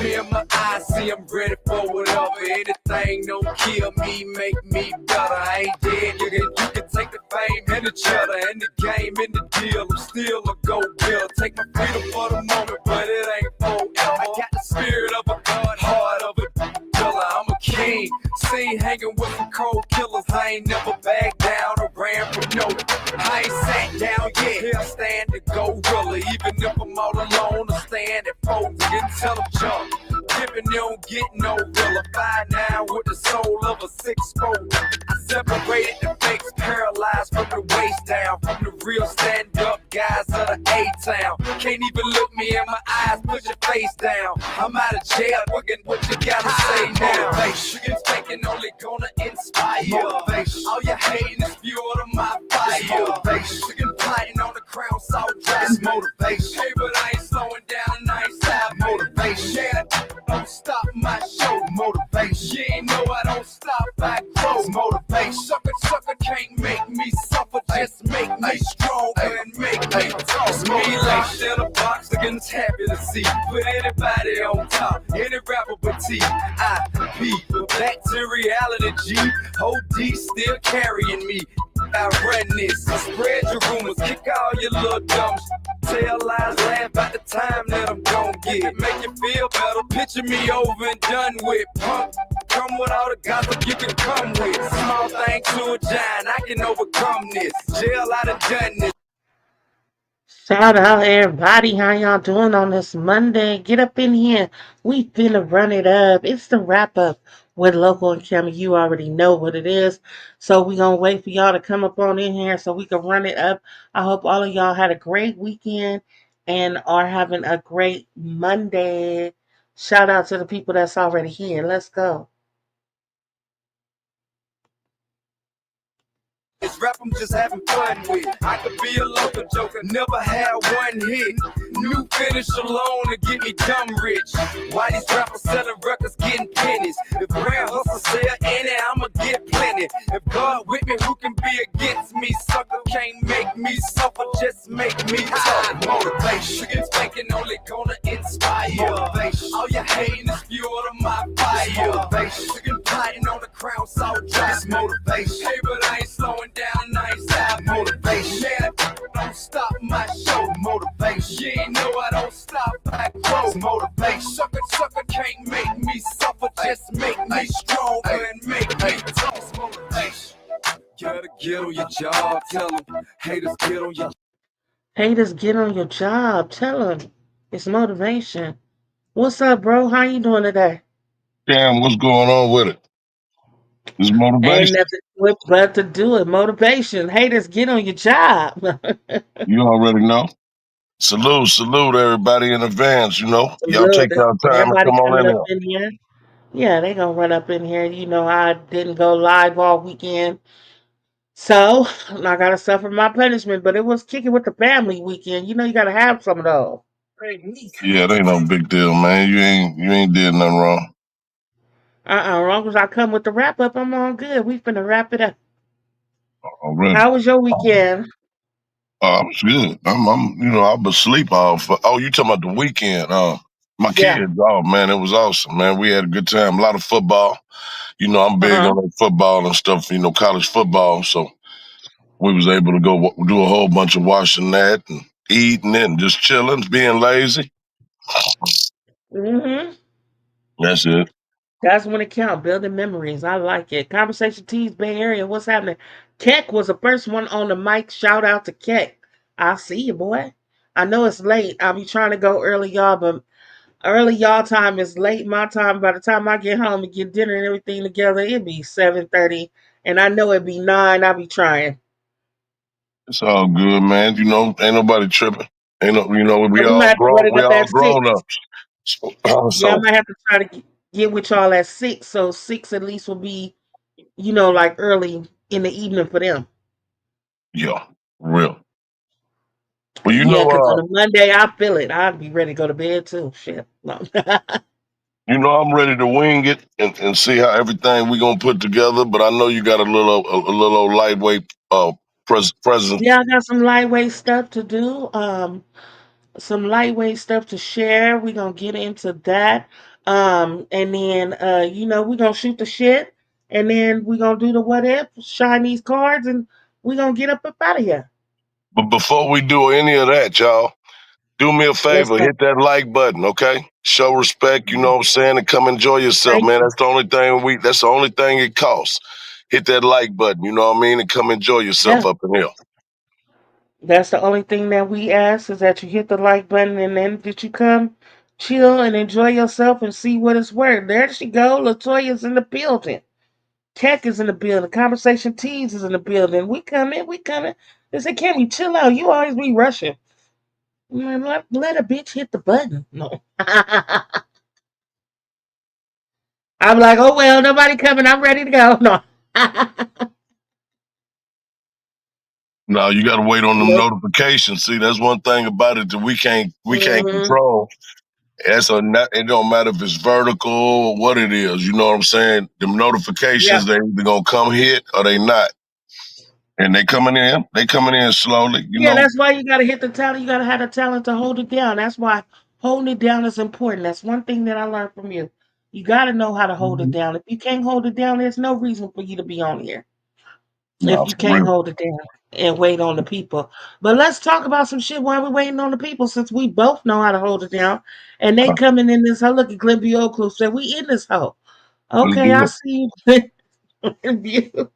me in my eyes, see I'm ready for whatever. Anything don't kill me, make me better. I ain't dead, you can take the fame and the cheddar and the game and the deal. I'm still a go-getter. Take my freedom for the moment, but it ain't forever. I got the spirit of a god, heart of a killer. I'm a king, seen hanging with some cold killers. I ain't never backed down or ran from no. I ain't sat down yet, here I stand the gorilla. Even if I'm all alone, I stand at folks and tell them jump. Dipping, they don't get no realer. 5'9" with the soul of a 6'4". I separated the fakes, paralyzed from the waist down. From the real stand-up guys of the A-town. Can't even look me in my eyes, put your face down. I'm out of jail, looking what you gotta say now. Motivation, thinking only gonna inspire. Motivation, all you hating is fuel to my fire. Motivation, plotting on the crown, salt dry. Motivation, hey, but I ain't slowing down and I ain't stopping. Motivation, yeah, don't stop my show. Motivation, you ain't know I don't stop, I grow. Motivation, sucker can't make me suffer. Just make me stronger and make me tough. Me like in a box, against happy to see. Put anybody on top, any rapper but T. I be back to reality, G. OD still carrying me. I run this, I spread your rumors, kick all your little dumb tell lies, laugh about the time that I'm gon' get. Make you feel better, picture me over and done with. Punk, come with all the gossip you can come with. Small thing to a giant, I can overcome this. Jail, I done this. Shout out everybody, how y'all doing on this Monday? Get up in here. We finna run it up. It's the wrap up with Local and Camera. You already know what it is. So we gonna wait for y'all to come up on in here so we can run it up. I hope all of y'all had a great weekend and are having a great Monday. Shout out to the people that's already here. Let's go. This rap I'm just having fun with. I could be a local joker, never had one hit. New finish alone to get me dumb rich. Why these rappers selling records getting pennies? If brand hustle sell any, I'ma get plenty. If God with me, who can be against me? Sucker can't make me suffer, just make me tough. Motivation, thinking only gonna inspire. Motivation, all you hating is fuel to my fire. Motivation, plotting on the crown, so dry. Motivation, hey, but I ain't slowing down, I ain't stop. Motivation, yeah, don't stop my show. Motivation, you ain't know I don't stop, I grow. Motivation, sucker can't make me suffer, just make me stronger and make me tough. Motivation, gotta get on your job, tell them haters get on your. Haters, get on your job. Tell them it's motivation. What's up, bro? How you doing today? Damn, what's going on with it? It's Ain't motivation. nothing with but to do it. Motivation. Haters, get on your job. You already know. Salute everybody in advance. Y'all Look, take y'all time and everybody come on coming in up here. in here. Yeah, they gonna run up in here. You know, I didn't go live all weekend. So I gotta suffer my punishment, but it was kicking with the family weekend. You know, you gotta have some of those. Yeah, it ain't no big deal, man. You ain't did nothing wrong. As long as I come with the wrap up, I'm all good. We finna wrap it up. Already. How was your weekend? I was good. I was asleep all for. Oh, you talking about the weekend? My Yeah. kids. Oh man, it was awesome, man. We had a good time. A lot of football. I'm big Uh-huh. on like, football and stuff. College football. So we was able to go do a whole bunch of washing that and eating it and just chilling, being lazy. Hmm. That's it. That's when it counts. Building memories. I like it. Conversation Tees Bay Area. What's happening? Keck was the first one on the mic. Shout out to Keck. I see you, boy. I know it's late. I'll be trying to go early, y'all, but early y'all time is late my time. By the time I get home and get dinner and everything together, it'd be 7:30. And I know it'd be 9. I'll be trying. It's all good, man. Ain't nobody tripping. Ain't no, Yeah, we we might all have to grown. run it We up all at grown 6. up. So, Yeah, I so might have to try to get with y'all at 6. So 6 at least will be, like early in the evening for them. yeah, real. Well, Yeah, because on a Monday, I feel it. I'd be ready to go to bed too. Shit. No. I'm ready to wing it and see how everything we gonna put together. But I know you got a little old lightweight presence. Yeah, I got some lightweight stuff to do. Some lightweight stuff to share. We're gonna get into that. And then we're gonna shoot the shit, and then we're gonna do the what if, shine these cards, and we're gonna get up out of here. But before we do any of that, y'all, do me a Let's favor, go. hit that like button, okay? Show respect, you know what I'm saying, and come enjoy yourself, Thank man. you. That's the only thing it costs. Hit that like button, you know what I mean, and come enjoy yourself Yeah. up in here. That's the only thing that we ask is that you hit the like button and then that you come chill and enjoy yourself and see what it's worth. There she go. Latoya's in the building. Tech is in the building. Conversation Tees is in the building. We coming. We coming. They say, Cammy, chill out. You always be rushing. Man, let a bitch hit the button. No. I'm like, oh well, nobody coming. I'm ready to go. No. No, you gotta wait on them Nope. notifications. See, that's one thing about it that we can't Hmm. control. It don't matter if it's vertical or what it is. You know what I'm saying? Them Yeah. notifications, they either gonna come hit or they not. And they coming in. They coming in slowly. You Yeah, know. that's why you gotta hit the talent. You gotta have the talent to hold it down. That's why holding it down is important. That's one thing that I learned from you. You gotta know how to hold it Mhm. down. If you can't hold it down, there's no reason for you to be on here. No, If you for can't real. hold it down and wait on the people. But let's talk about some shit while we're waiting on the people, since we both know how to hold it down. And they coming in this hoe. Look at Glen Bioclu said we in this hoe. Let's Okay, do I it. see you.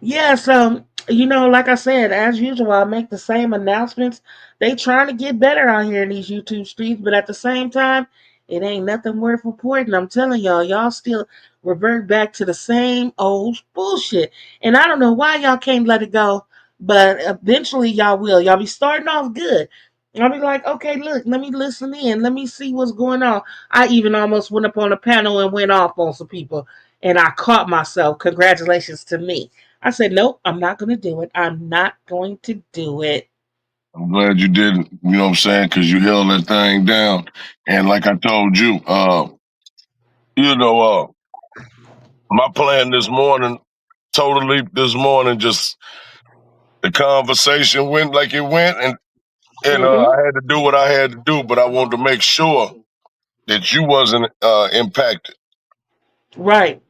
Yes, like I said, as usual, I make the same announcements. They trying to get better out here in these YouTube streets, but at the same time, it ain't nothing worth reporting. I'm telling y'all still revert back to the same old bullshit. And I don't know why y'all can't let it go, but eventually y'all will. Y'all be starting off good. I'll be like, okay, look, let me listen in. Let me see what's going on. I even almost went up on a panel and went off on some people, and I caught myself. Congratulations to me. I said, nope, I'm not going to do it. I'm not going to do it. I'm glad you didn't. You know what I'm saying? Because you held that thing down. And like I told you, you know, my plan this morning, totally this morning, just the conversation went like it went, and Hmm. I had to do what I had to do, but I wanted to make sure that you wasn't impacted Right,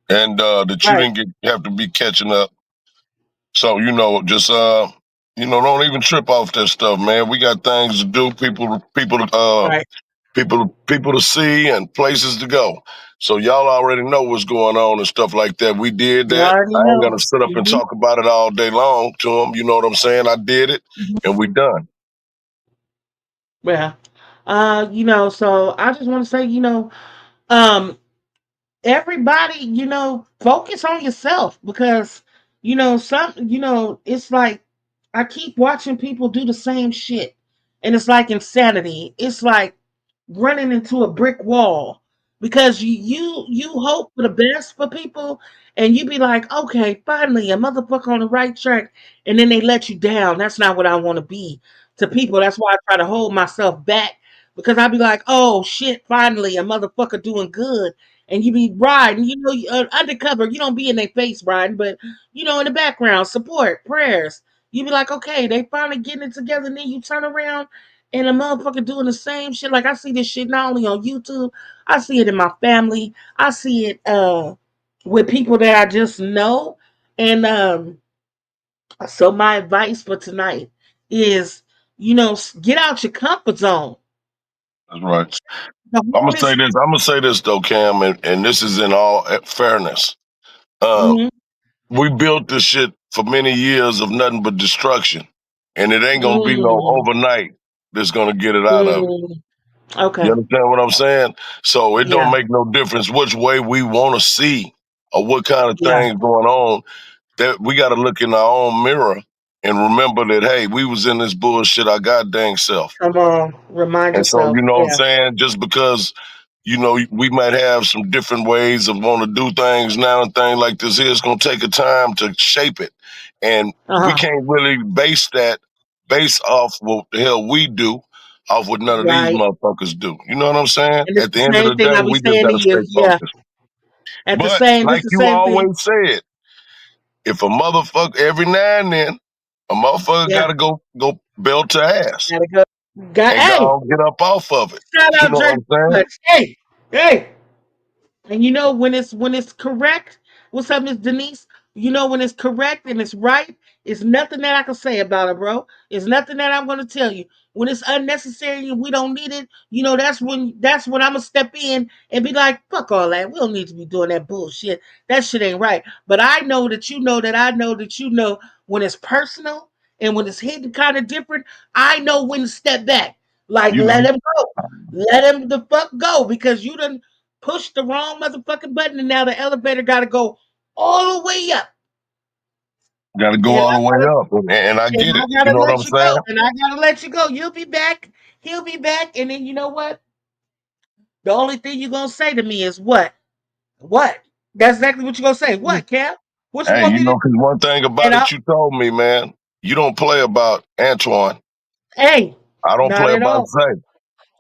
and that you right. didn't have to be catching up. So just don't even trip off that stuff, man. We got things to do, Right. people to see and places to go. So y'all already know what's going on and stuff like that. We did You that. already I ain't know. gonna sit up and Hmm. talk about it all day long to them. You know what I'm saying? I did it, and we done. Yeah. So I just want to say, um, everybody, focus on yourself because, it's like I keep watching people do the same shit, and it's like insanity. It's like running into a brick wall because you hope for the best for people, and you be like, okay, finally a motherfucker on the right track, and then they let you down. That's not what I want to be to people. That's why I try to hold myself back, because I be like, oh shit, finally a motherfucker doing good, and you be riding, undercover. You don't be in their face riding, but in the background, support, prayers. You be like, okay, they finally getting it together, and then you turn around and a motherfucker doing the same shit. Like I see this shit not only on YouTube, I see it in my family. I see it with people that I just know. And so my advice for tonight is, get out your comfort zone. That's right. The I'm gonna say hardest. this. I'm gonna say this though, Cam, and this is in all fairness. Uh, Mm-hmm, we built this shit for many years of nothing but destruction, and it ain't gonna be no mm, overnight that's gonna get it out of it. mm. You Okay. understand what I'm saying? So it don't Yeah. make no difference which way we want to see or what kind of Yeah. things going on. That we got to look in our own mirror and remember that hey, we was in this bullshit our goddamn self. Come on. Remind And so yourself. you know what I'm Yeah. saying? Just because we might have some different ways of want to do things now and things like this here, it's gonna take a time to shape it, and we Uh-huh. can't really base off what the hell we do off what none of these Right. motherfuckers do. You know what I'm saying? And it's At the the end of same the thing day, I be we just saying got to to you. stay Yeah. focused. At the But same, this like the you same thing. always said, if a motherfucker every now and then a motherfucker Yeah. got to go belt to ass Gotta go. and Hey, go get up off of it. shout You out know what Jersey I'm saying? Clutch. Hey. Hey, and you know when it's correct, what's up, Miss Denise? You know when it's correct and it's right, it's nothing that I can say about it, bro. It's nothing that I'm gonna tell you. When it's unnecessary and we don't need it, that's when I'm gonna step in and be like, fuck all that. We don't need to be doing that bullshit. That shit ain't right. But I know that you know that I know that you know when it's personal and when it's hitting kind of different, I know when to step back. Like You let know, him go. Let him the fuck go because you done pushed the wrong motherfucking button, and now the elevator got to go all the way up. got to go And all the I way gotta, up, and I and get it. I You gotta know what I'm let you go, saying? and I gotta let you go. You'll be back. He'll be back, and then you know what? The only thing you're gonna say to me is what? What? That's exactly what you're gonna say. What, Cap? What you Hey, want me to? because one thing And about I, it, you told me, man, you don't play about Antoine. hey, I don't not play at about all. Zay,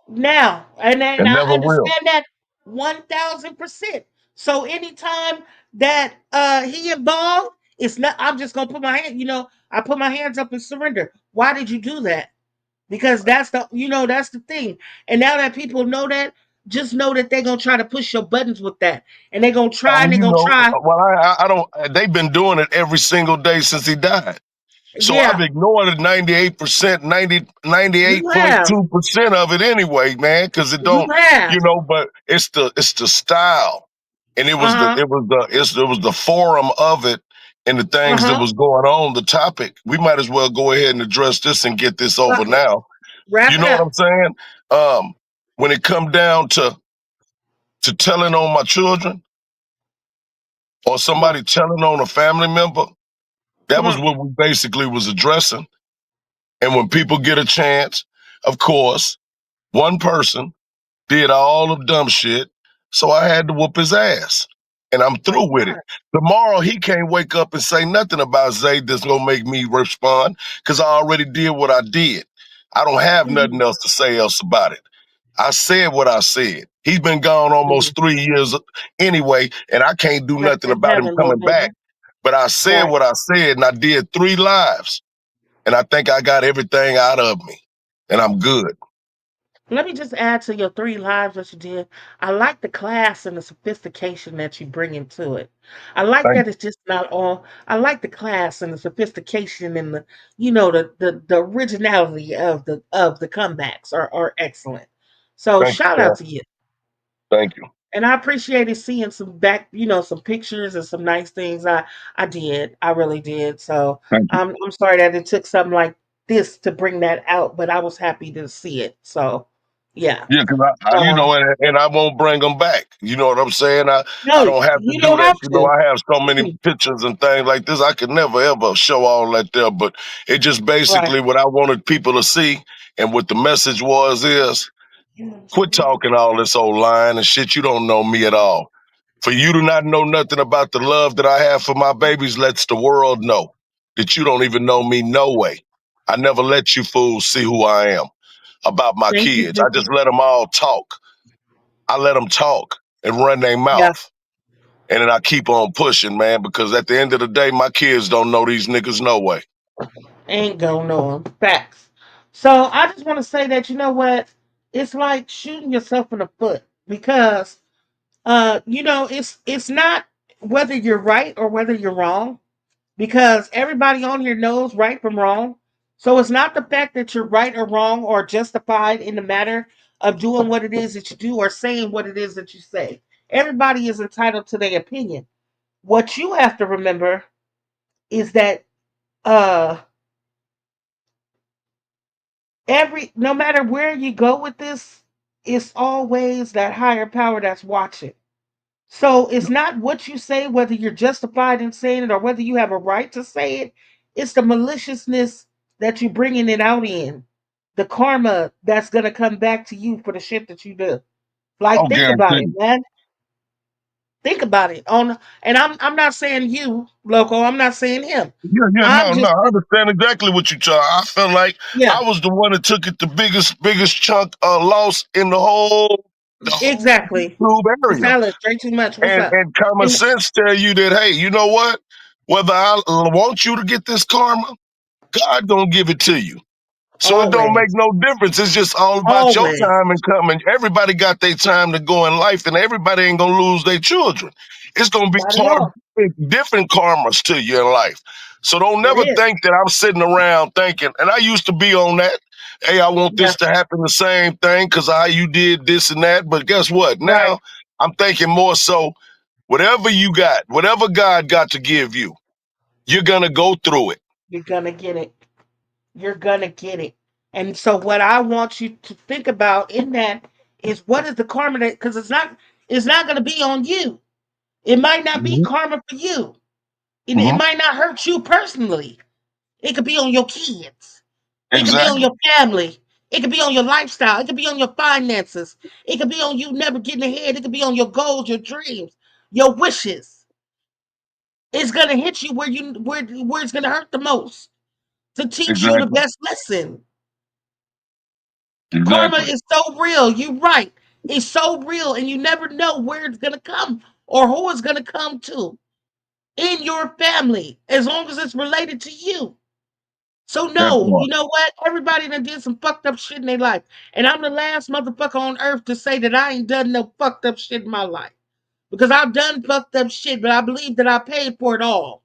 Now, and and I never will. understand that 1,000%. So anytime that he involved, it's not. I'm just gonna put my hand. I put my hands up and surrender. Why did you do that? Because that's the thing. And now that people know that, just know that they're gonna try to push your buttons with that, and they're gonna try Oh, and they're gonna try. well, I don't. They've been doing it every single day since he died. So I've Yeah, ignored it 98%, you ninety-eight point have, 2% of it anyway, man, because it you don't, have. but it's the style. And Uh huh. it was the forum of it and the Uh things that huh. was going on, the topic. We might as well go ahead and address this and get this over Fuck it. now. Wrap You it know what up. I'm saying? When it come down to telling on my children or Come on. somebody telling on a family member, that Come was on. what we basically was addressing. And when people get a chance, of course, one person did all of dumb shit, so I had to whoop his ass. And I'm Thank through with it. God. Tomorrow he can't wake up and say nothing about Zay that's gonna make me respond, because I already did what I did. I don't have nothing Mhm. else to say else about it. I said what I said. He's been gone Mhm. almost 3 years anyway, and I can't do Rest nothing in about him heaven, little coming back. nigga. But I said Right. what I said, and I did 3 lives, and I think I got everything out of me, and I'm good. Let me just add to your three lives that you did. I like the class and the sophistication that you bring into it. I like Thank, that it's just not all. I like the class and the sophistication and the originality of the comebacks are excellent. So thank you, shout out Cal. to you. Thank you. And I appreciated seeing some pictures and some nice things. I did. I really did. So Thank you. I'm sorry that it took something like this to bring that out, but I was happy to see it. So yeah. Yeah, because Um, and I won't bring them back. You know what I'm saying? I no, don't have to you do don't that. have You know, to. I have so many Mm, pictures and things like this. I could never ever show all that there, but it just right. basically what I wanted people to see and what the message was is quit talking all this old line and shit. You don't know me at all. For you to not know nothing about the love that I have for my babies lets the world know that you don't even know me no way. I never let you fools see who I am about my Thank you, kids. I Vicky. just let them all talk. I let them talk and run their Yeah, mouth. And then I keep on pushing, man, because at the end of the day, my kids don't know these niggas no way. ain't gonna know 'em. Facts. So I just want to say that you know what? It's like shooting yourself in the foot because it's not whether you're right or whether you're wrong because everybody on here knows right from wrong. So it's not the fact that you're right or wrong or justified in the matter of doing what it is that you do or saying what it is that you say. Everybody is entitled to their opinion. What you have to remember is that uh every no matter where you go with this, it's always that higher power that's watching. So it's not what you say, whether you're justified in saying it or whether you have a right to say it. It's the maliciousness that you're bringing it out in, the karma that's gonna come back to you for the shit that you do. Like, Oh, think about it, guaranteed. man. Think about it. And I'm not saying you, loco. I'm not saying him. Yeah, I'm no, just I understand exactly what you're trying. I felt like yeah, I was the one that took it the biggest chunk loss in the whole exactly. YouTube area. Salad, drink too much. What's And up? common And sense tell you that, hey, you know what? Whether I want you to get this karma, God gonna give it to you. So it don't make Always. no difference. It's just all about your Always. time and coming. Everybody got their time to go in life, and everybody ain't gonna lose their children. It's gonna be Not at all. different karmas to you in life. So don't It never is. think that I'm sitting around thinking. And I used to be on that. Hey, I want Yeah. this to happen the same thing because how you did this and that. But guess what? Right. Now I'm thinking more so. Whatever you got, whatever God got to give you, you're gonna go through it. You're gonna get it. You're gonna get it. And so what I want you to think about in that is what is the karma that because it's not gonna be on you. It might not be Hmm. karma for you. It Hmm. might not hurt you personally. It could be on your kids. It could be on Exactly. your family. It could be on your lifestyle. It could be on your finances. It could be on you never getting ahead. It could be on your goals, your dreams, your wishes. It's gonna hit you where it's gonna hurt the most to teach you the Exactly. best lesson. Karma Exactly. is so real. You're right. It's so real, and you never know where it's gonna come or who it's gonna come to in your family, as long as it's related to you. So That no, part. you know what? Everybody done did some fucked up shit in their life. And I'm the last motherfucker on earth to say that I ain't done no fucked up shit in my life. Because I've done fucked up shit, but I believe that I paid for it all.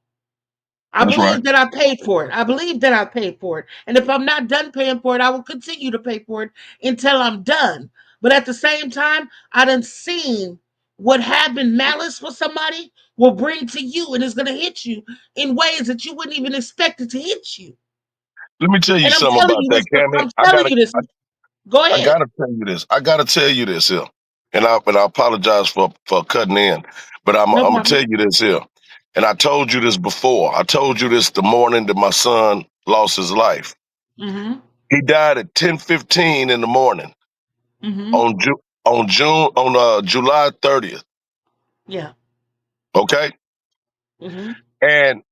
I That's right. believe that I paid for it. I believe that I paid for it. And if I'm not done paying for it, I will continue to pay for it until I'm done. But at the same time, I done seen what having malice for somebody will bring to you, and it's gonna hit you in ways that you wouldn't even expect it to hit you. Let me tell you And I'm something telling about you that, this. Cammy. I'm telling you this. Go I ahead. gotta tell you this. I gotta tell you this here. And I apologize for cutting in. But No I'm gonna tell problem. you this here. And I told you this before. I told you this the morning that my son lost his life. Mm-hmm. He died at 10:15 in the morning Mm-hmm. on July 30th. Yeah. Okay? Mm-hmm. And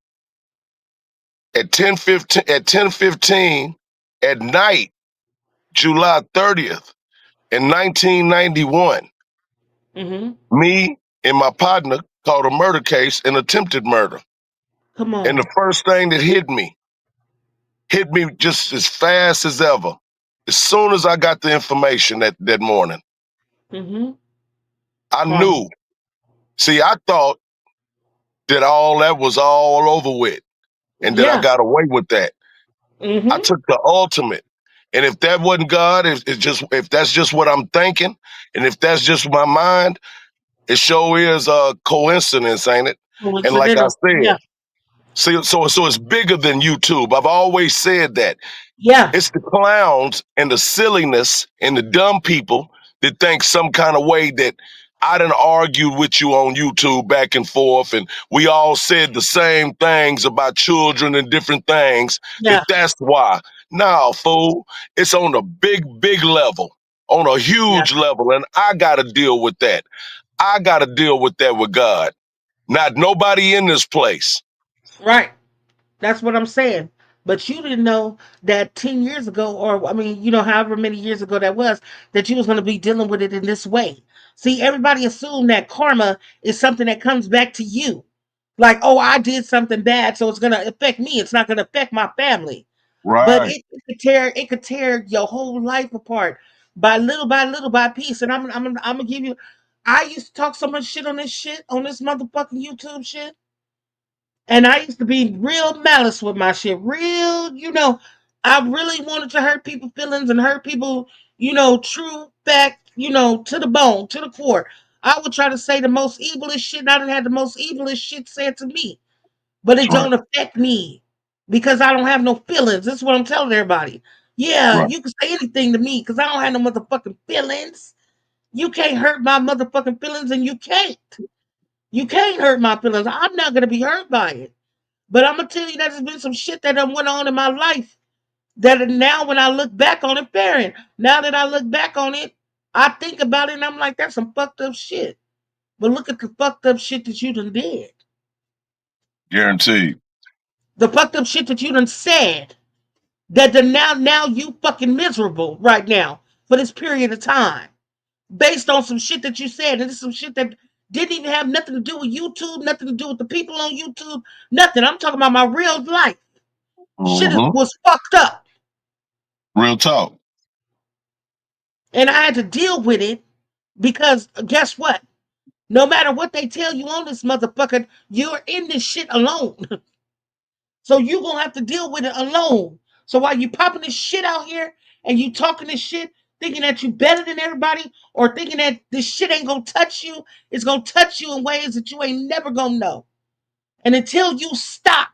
at 10:15 at night, July 30th in 1991, Mm-hmm. me and my partner caught a murder case and attempted murder. Come And on. the first thing that hit me just as fast as ever. As soon as I got the information that morning, Mm-hmm. I Karma. knew. See, I thought that all that was all over with and that I Yeah. got away with that. I Mm-hmm. took the ultimate. And if that wasn't God, if that's just what I'm thinking, and if that's just my mind, it sure is a coincidence, ain't it? And like I Coincidental. said, Yeah. see, so it's bigger than YouTube. I've always said that. Yeah. It's the clowns and the silliness and the dumb people that think some kind of way that I done argued with you on YouTube back and forth, and we all said the same things about children and different things. Yeah. That's why. Nah, fool. It's on a big, big level, on a Yeah. huge level, and I gotta deal with that. I gotta deal with that with God. Not nobody in this place. Right. That's what I'm saying. But you didn't know that 10 years ago, or I mean, however many years ago that was, that you was going to be dealing with it in this way. See, everybody assumed that karma is something that comes back to you. Like, oh, I did something bad, so it's going to affect me. It's not going to affect my family. But Right. it could tear your whole life apart by little by piece. And I'm gonna give you. I used to talk so much shit on this motherfucking YouTube shit. And I used to be real malice with my shit. I really wanted to hurt people's feelings and hurt people, true fact, to the bone, to the core. I would try to say the most evilest shit, and I done had the most evilest shit said to me. But That's it right. don't affect me because I don't have no feelings. That's what I'm telling everybody. Yeah, Right. you can say anything to me because I don't have no motherfucking feelings. You can't hurt my motherfucking feelings, and you can't. You can't hurt my feelings. I'm not gonna be hurt by it. But I'm gonna tell you that there's been some shit that done went on in my life that now when I look back on it, Farron, now that I look back on it, I think about it and I'm like, that's some fucked up shit. But look at the fucked up shit that you done did. Guaranteed. The fucked up shit that you done said. That the now you fucking miserable right now for this period of time. Based on some shit that you said. And it's some shit that didn't even have nothing to do with YouTube, nothing to do with the people on YouTube, nothing. I'm talking about my real life. Shit Hmm. was fucked up. Real talk. And I had to deal with it because guess what? No matter what they tell you on this motherfucker, you're in this shit alone. So you gonna have to deal with it alone. So while you popping this shit out here and you talking this shit, thinking that you better than everybody, or thinking that this shit ain't gonna touch you, it's gonna touch you in ways that you ain't never gonna know. And until you stop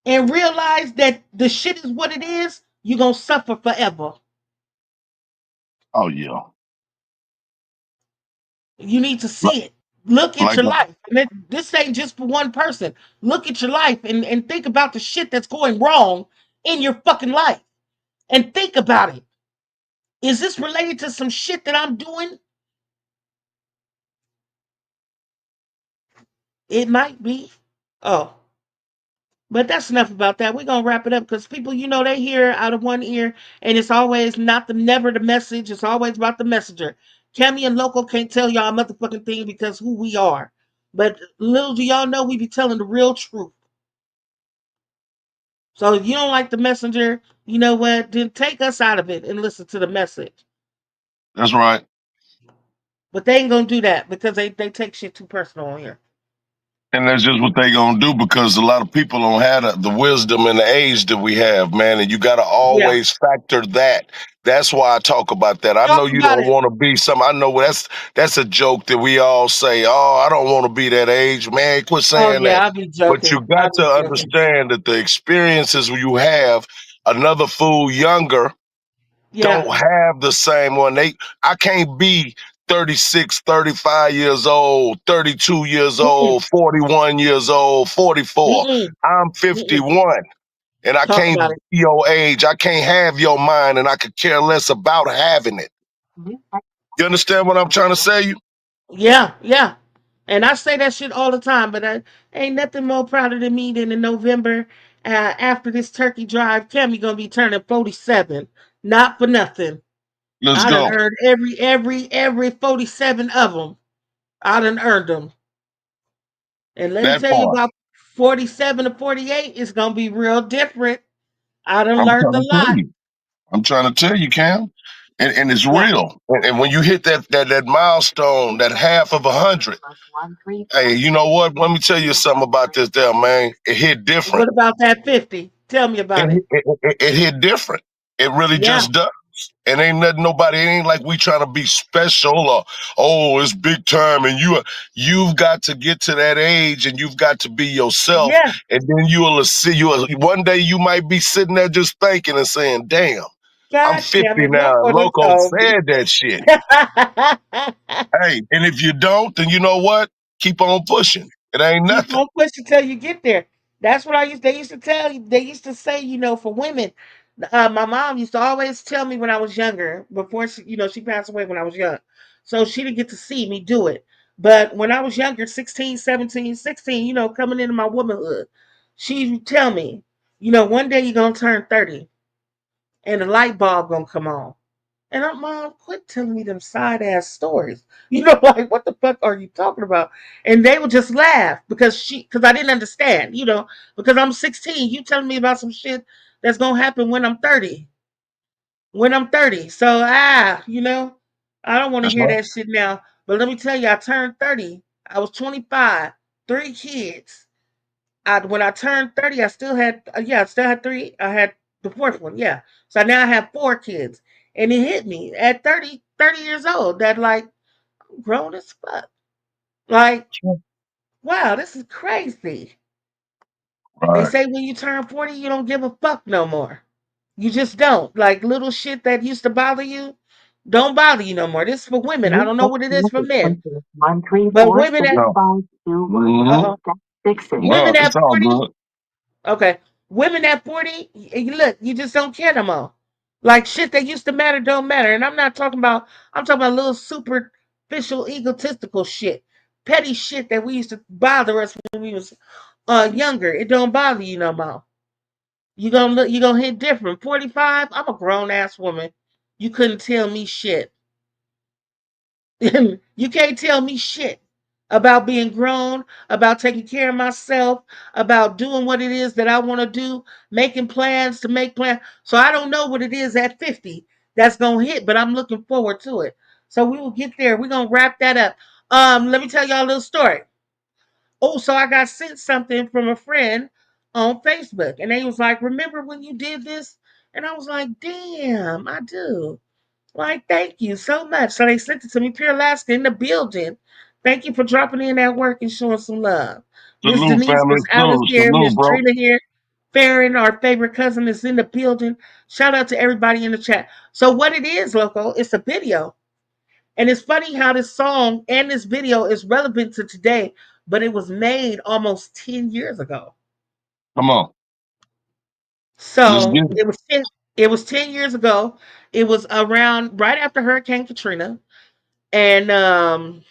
and realize that the shit is what it is, you're gonna suffer forever. Oh yeah. You need to Like, see it. Look at like your life. This ain't just for one person. Look at your life and think about the shit that's going wrong in your fucking life. And think about it. Is this related to some shit that I'm doing? It might be. Oh, but that's enough about that. We're gonna wrap it up because people, they hear out of one ear, and it's always not the never the message. It's always about the messenger. Cammy and Local can't tell y'all a motherfucking thing because who we are. But little do y'all know we be telling the real truth. So if you don't like the messenger, you know what? Then take us out of it and listen to the message. that's right. But they ain't gonna do that because they take shit too personal on here. And that's just what they gonna do because a lot of people don't have the wisdom and the age that we have, man. And you gotta Yeah. always factor that. That's why I talk about that. I Talk know you about don't it. want to be some. I know that's a joke that we all say. Oh, I don't want to be that age, man. Quit Oh saying yeah, that. I'll be But you joking. I'll got to be joking. understand that the experiences you have, another fool younger Yeah. don't have the same one. I can't be 36, 35 years old, 32 years Mm-mm, old, 41 years old, 44. mm-mm, I'm mm-mm. 51 and I Talk can't about it. be your age. I can't have your mind and I could care less about having it. You understand what I'm trying to say? You? Yeah, yeah. And I say that shit all the time, but I ain't nothing more prouder than me than in November, after this turkey drive, Cammy gonna be turning 47. Not for nothing. Let's I done go. earned every 47 of them. I done earned them. And let me That tell you part. about 47 to 48, it's gonna be real different. I done I'm learned trying a to tell lot. you. I'm trying to tell you, Cam. And it's Yeah. real. And when you hit that milestone, that half of 100, hey, you know what? Let me tell you something about this there, man. It hit different. What about that 50? Tell me It, about it. it hit different. It really Yeah. just does. And ain't nothing nobody, it ain't like we trying to be special or oh, it's big time. And you've got to get to that age and you've got to be yourself. Yeah. And then one day you might be sitting there just thinking and saying, damn, I'm God 50 damn it, now and Loco done Loco told me. said that shit. Hey, and if you don't, then you know what? Keep on pushing. It ain't Keep nothing. on pushing till you get there. That's what they used to tell you. They used to say, for women. My mom used to always tell me when I was younger, before she passed away when I was young. So she didn't get to see me do it. But when I was younger, 16, 17, 16, coming into my womanhood, she would tell me, one day you're gonna turn 30 and the light bulb gonna come on. And I'm, Mom, quit telling me them side ass stories. Like what the fuck are you talking about? And they would just laugh because I didn't understand, because I'm 16. You telling me about some shit that's gonna happen when I'm 30. When I'm 30. So I don't want to That's hear right. that shit now. But let me tell you, I turned 30. I was 25, 3 kids. When I turned 30, I still had I still had three. I had the fourth one, yeah. So now I have 4 kids. And it hit me at 30 years old that like I'm grown as fuck. Like, wow, this is crazy. They Right. say when you turn 40, you don't give a fuck no more. You just don't. Like little shit that used to bother you, don't bother you no more. This is for women. I don't know what it is for men. But women at No. Hmm. uh No, women at it's all 40. good. Okay. Women at 40, look, you just don't care no more. Like shit that used to matter don't matter. And I'm talking about little superficial egotistical shit. Petty shit that we used to bother us when we was younger. It don't bother you no more. You gonna hit different. 45, I'm a grown ass woman. You couldn't tell me shit. You can't tell me shit. about being grown, about taking care of myself, about doing what it is that I want to do, making plans to make plans. So I don't know what it is at 50 that's going to hit, but I'm looking forward to it. So we will get there. We're going to wrap that up. Let me tell y'all a little story. Oh, so I got sent something from a friend on Facebook, and they was like, "Remember when you did this?" And I was like, "Damn, I do." Like, thank you so much. So they sent it to me, Pure Alaska in the building. Thank you for dropping in that work and showing some love. Miss Salute, Denise, family. Miss Alice Salute, here, salute, Miss bro. Trina here. Farron, our favorite cousin, is in the building. Shout out to everybody in the chat. So what it is, Loco, it's a video. And it's funny how this song and this video is relevant to today, but it was made almost 10 years ago. Come on. Let's So get it. it was 10 years ago. It was around right after Hurricane Katrina. And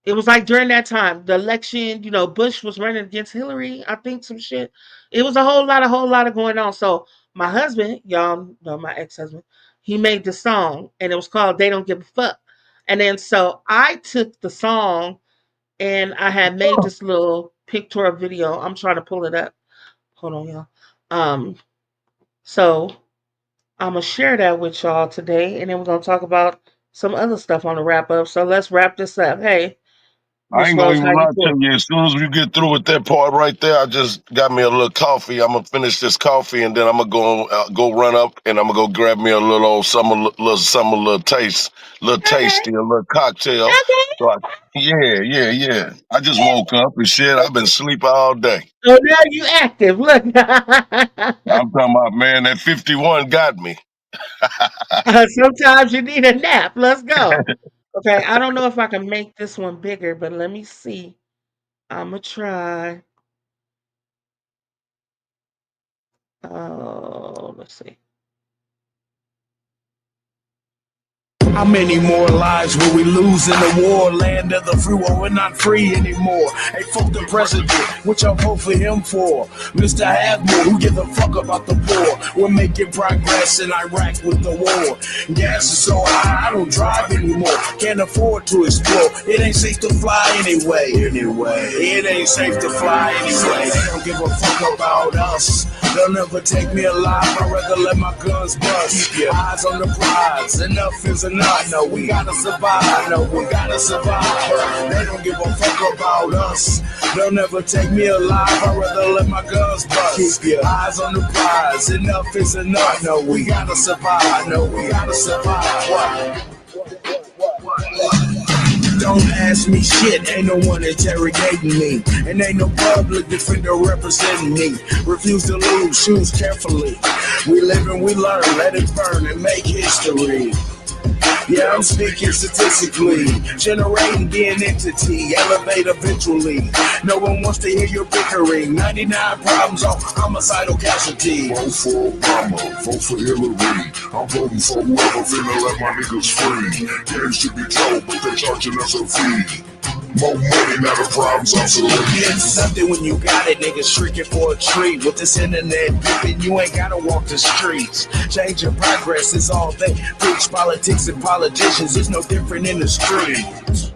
it was like during that time, the election, Bush was running against Hillary, I think some shit. It was a whole lot of going on. So my husband, y'all know my ex-husband, he made the song and it was called They Don't Give a Fuck. And then so I took the song and I had made this little pictorial video. I'm trying to pull it up. Hold on, y'all. Um, so I'm gonna share that with y'all today, and then we're gonna talk about some other stuff on the wrap up. So let's wrap this up. Hey, I Miss ain't gonna Rose, how even you lie to doing? you. As soon as we get through with that part right there, I just got me a little coffee. I'm gonna finish this coffee, and then I'm gonna go run up, and I'm gonna go grab me a little old little taste, little Okay, tasty, a little cocktail. So I, yeah. I just woke up and shit. I've been sleeping all day. so now you active. Look, I'm talking about, man, that 51 got me. sometimes you need a nap. Let's go. Okay, I don't know if I can make this one bigger, but let me see. I'm gonna try. Oh, let's see. How many more lives will we lose in the war? Land of the free, well, we're not free anymore. Hey, fuck the president, what y'all vote for him for? Mr. Halfmoon, who gives a fuck about the poor? We're making progress in Iraq with the war. Gas is so high, I don't drive anymore. Can't afford to explore. It ain't safe to fly anyway. It ain't safe to fly anyway. They don't give a fuck about us. They'll never take me alive. I'd rather let my guns bust. Keep your eyes on the prize. Enough is enough. No, we gotta survive. No, we gotta survive. They don't give a fuck about us. They'll never take me alive. I'd rather let my guns bust. Keep your eyes on the prize. Enough is enough. No, we gotta survive. No, we gotta survive. What? Don't ask me shit, ain't no one interrogating me. And ain't no public defender representing me. Refuse to lose, choose carefully. We live and we learn, let it burn and make history. Yeah, I'm speaking statistically. Generating be an entity, elevate eventually. No one wants to hear your bickering. 99 problems on homicidal casualty. Vote for Obama, vote for Hillary. I'm voting for whoever finna let my niggas free. Games should be told, but they're charging us a fee. More money, not a problem's obsolete. It's something when you got it, niggas shrieking for a treat. With this internet beeping, you ain't gotta walk the streets. Change and progress is all they preach. Politics and politicians is no different in the streets.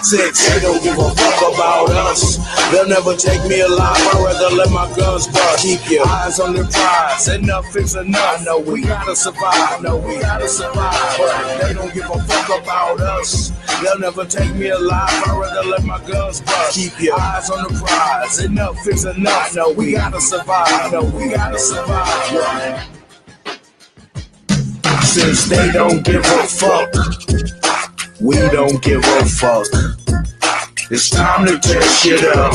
Six, they don't give a fuck about us. They'll never take me alive. I'd rather let my guns bust. Keep your eyes on the prize. Enough is enough. No, we gotta survive. No, we gotta survive. But they don't give a fuck about us. They'll never take me alive. I'd rather let my guns bust. Keep your eyes on the prize. Enough is enough. No, we gotta survive. No, we gotta survive. Since they don't give a fuck, we don't give a fuck. It's time to tear shit up.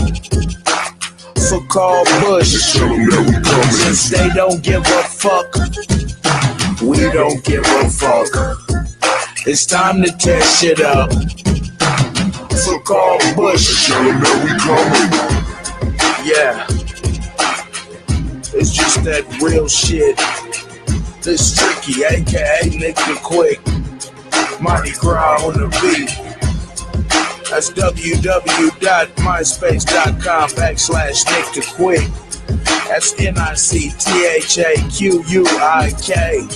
So call Bush. Tell them that we coming. Since they don't give a fuck, we don't give a fuck. It's time to tear shit up. So call Bush. Tell them that we coming. Yeah. It's just that real shit. This tricky, aka Nick the Quick. Mardi Gras on the beat. That's www.myspace.com/Nick the Quick. That's NICTHAQUIK.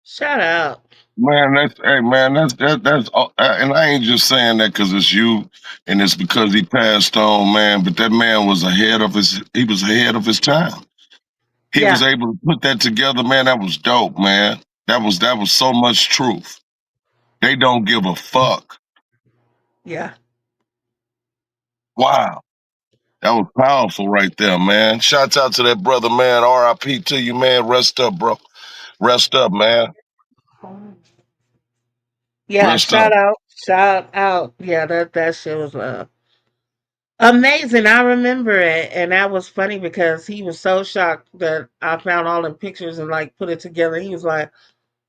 Shout out. Man, that's hey man, and I ain't just saying that because it's you, and it's because he passed on, man. But that man was ahead of his time. He was Yeah, able to put that together, man. That was dope, man. That was so much truth. They don't give a fuck. yeah. Wow, that was powerful right there, man. Shouts out to that brother, man. R.I.P. to you, man. Rest up, bro. Rest up, man. Yeah, Rest up. shout out. Shout out. Yeah, that shit was amazing. I remember it. And that was funny because he was so shocked that I found all the pictures and like put it together. He was like,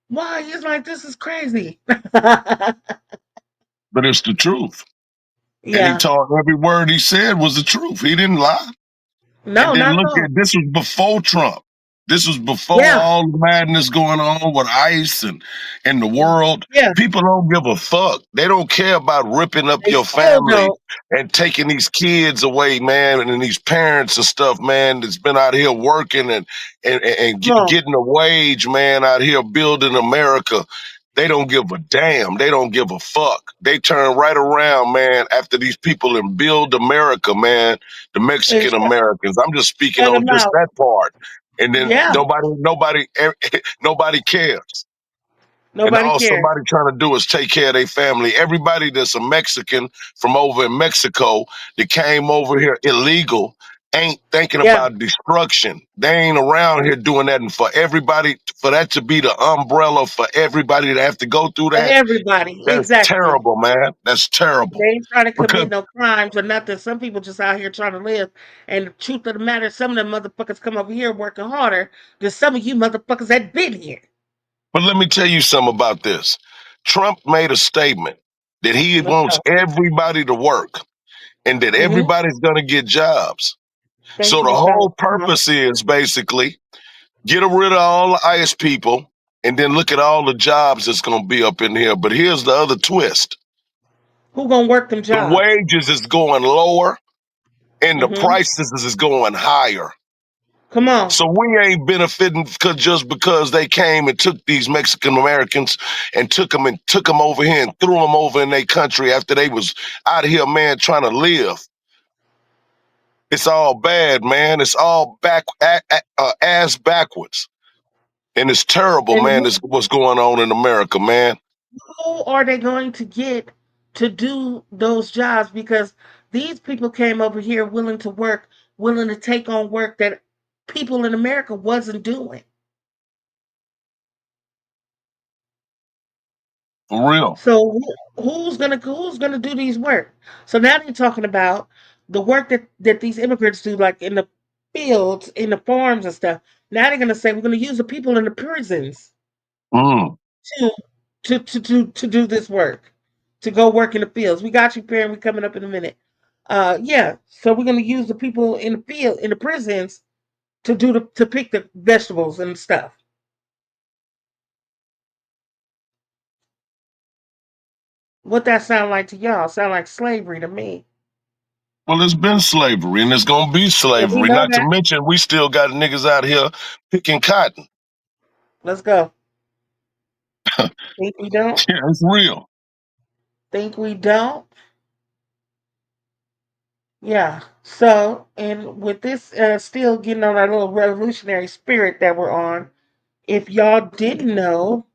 why? He's like, this is crazy. But it's the truth. And he Yeah. taught every word he said was the truth. He didn't lie. And No, then not at look all. at this was before Trump. This was before Yeah. all the madness going on with ICE and in the world. Yeah. People don't give a fuck. They don't care about ripping up They your still family don't. and taking these kids away, man, and these parents and stuff, man, that's been out here working Come on. getting a wage, man, out here building America. They don't give a damn. They don't give a fuck. They turn right around, man, after these people and build America, man, the And Mexican Americans. I'm just speaking shut on them just out. that part. And then Yeah. nobody cares. And Nobody all cares. somebody trying to do is take care of their family. Everybody that's a Mexican from over in Mexico that came over here illegal ain't thinking Yeah. about destruction. They ain't around here doing that. And for everybody, for that to be the umbrella for everybody to have to go through For that, everybody. that's Exactly. terrible, man. That's They terrible. ain't trying to Because commit no crimes or nothing. Some people just out here trying to live. And the truth of the matter, some of them motherfuckers come over here working harder than some of you motherfuckers that been here. But let me tell you something about this. Trump made a statement that he Let's wants go. everybody to work and that Hmm. everybody's going to get jobs. Thank So you, the sir. whole purpose is basically get rid of all the ICE people and then look at all the jobs that's going to be up in here. But here's the other twist. Who gonna work them The jobs? wages is going lower and the Hmm. prices is going higher. Come on. So we ain't benefiting just because they came and took these Mexican Americans and took them over here and threw them over in their country after they was out here, man, trying to live. It's all bad, man. It's all ass backwards, and it's terrible, And man. This what's going on in America, man. who are they going to get to do those jobs? Because these people came over here willing to work, willing to take on work that people in America wasn't doing. For real. So who's gonna do these work? So now they're talking about the work that these immigrants do, like in the fields, in the farms and stuff. Now they're gonna say we're gonna use the people in the prisons Mm. to to do this work, to go work in the fields. We got you, Perry. We coming up in a minute. Yeah. So we're gonna use the people in the field in the prisons to to pick the vegetables and stuff. What that sound like to y'all? Sound like slavery to me. Well, it's been slavery, and it's gonna be And we slavery. know Not to that. mention, we still got niggas out here picking cotton. Let's go. Think we don't? Yeah, it's real. Think we don't? Yeah. So, and with this, still getting on our little revolutionary spirit that we're on, if y'all didn't know,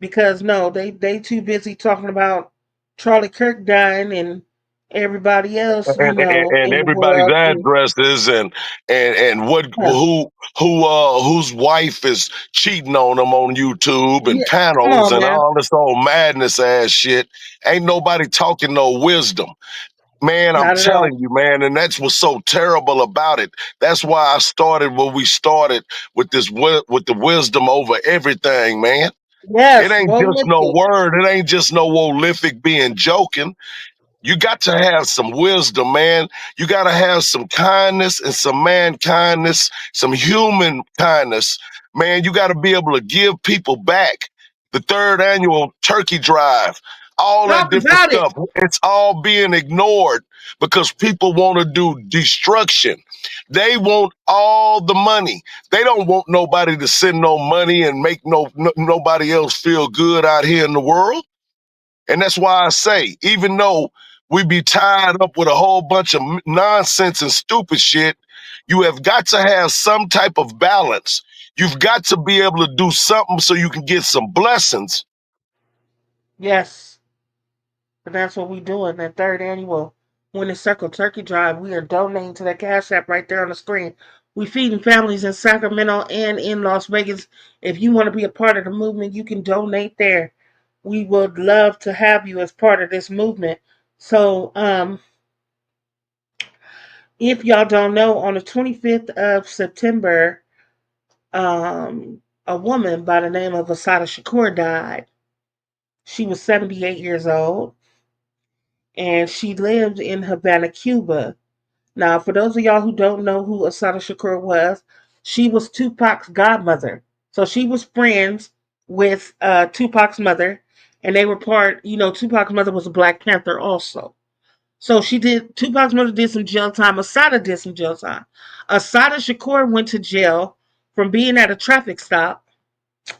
because no, they too busy talking about Charlie Kirk dying and everybody else, And in the everybody's world. And, addresses and what yeah, whose wife is cheating on them on YouTube and yeah, come panels on, and man. all this old madness ass shit. Ain't nobody talking no wisdom. Man, I'm Not at all. telling you, man, and that's what's so terrible about it. That's why I started what we started with with the wisdom over everything, man. It Yes, ain't well just no lifted. word. It ain't just no prolific being joking. You got to have some wisdom, man. You got to have some kindness and some man kindness, some human kindness. Man, you got to be able to give people back. The third annual turkey drive. all Talk that different about it. stuff. It's all being ignored because people want to do destruction. They want all the money. They don't want nobody to send no money and make nobody else feel good out here in the world. And that's why I say, even though we be tied up with a whole bunch of nonsense and stupid shit, you have got to have some type of balance. You've got to be able to do something so you can get some blessings. Yes. And that's what we doing. That third annual Winter Circle Turkey Drive. We are donating to that Cash App right there on the screen. We feeding families in Sacramento and in Las Vegas. If you want to be a part of the movement, you can donate there. We would love to have you as part of this movement. So, if y'all don't know, on the 25th of September, a woman by the name of Asada Shakur died. She was 78 years old, and she lived in Havana, Cuba. Now, for those of y'all who don't know who Asada Shakur was, she was Tupac's godmother. So she was friends with Tupac's mother, and they were part, Tupac's mother was a Black Panther also. So Tupac's mother did some jail time. Asada did some jail time. Asada Shakur went to jail from being at a traffic stop.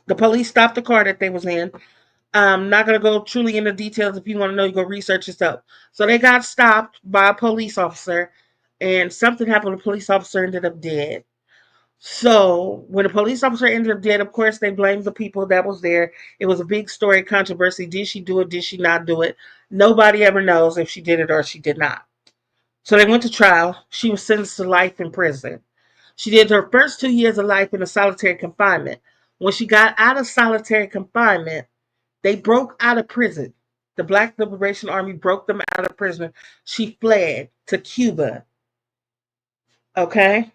The police stopped the car that they was in. I'm not going to go truly into details. If you want to know, you go research yourself. So they got stopped by a police officer, and something happened. The police officer ended up dead. So when the police officer ended up dead, of course, they blamed the people that was there. It was a big story, controversy. Did she do it? Did she not do it? Nobody ever knows if she did it or she did not. So they went to trial. She was sentenced to life in prison. She did her first 2 years of life in a solitary confinement. When she got out of solitary confinement, they broke out of prison. The Black Liberation Army broke them out of prison. She fled to Cuba. Okay?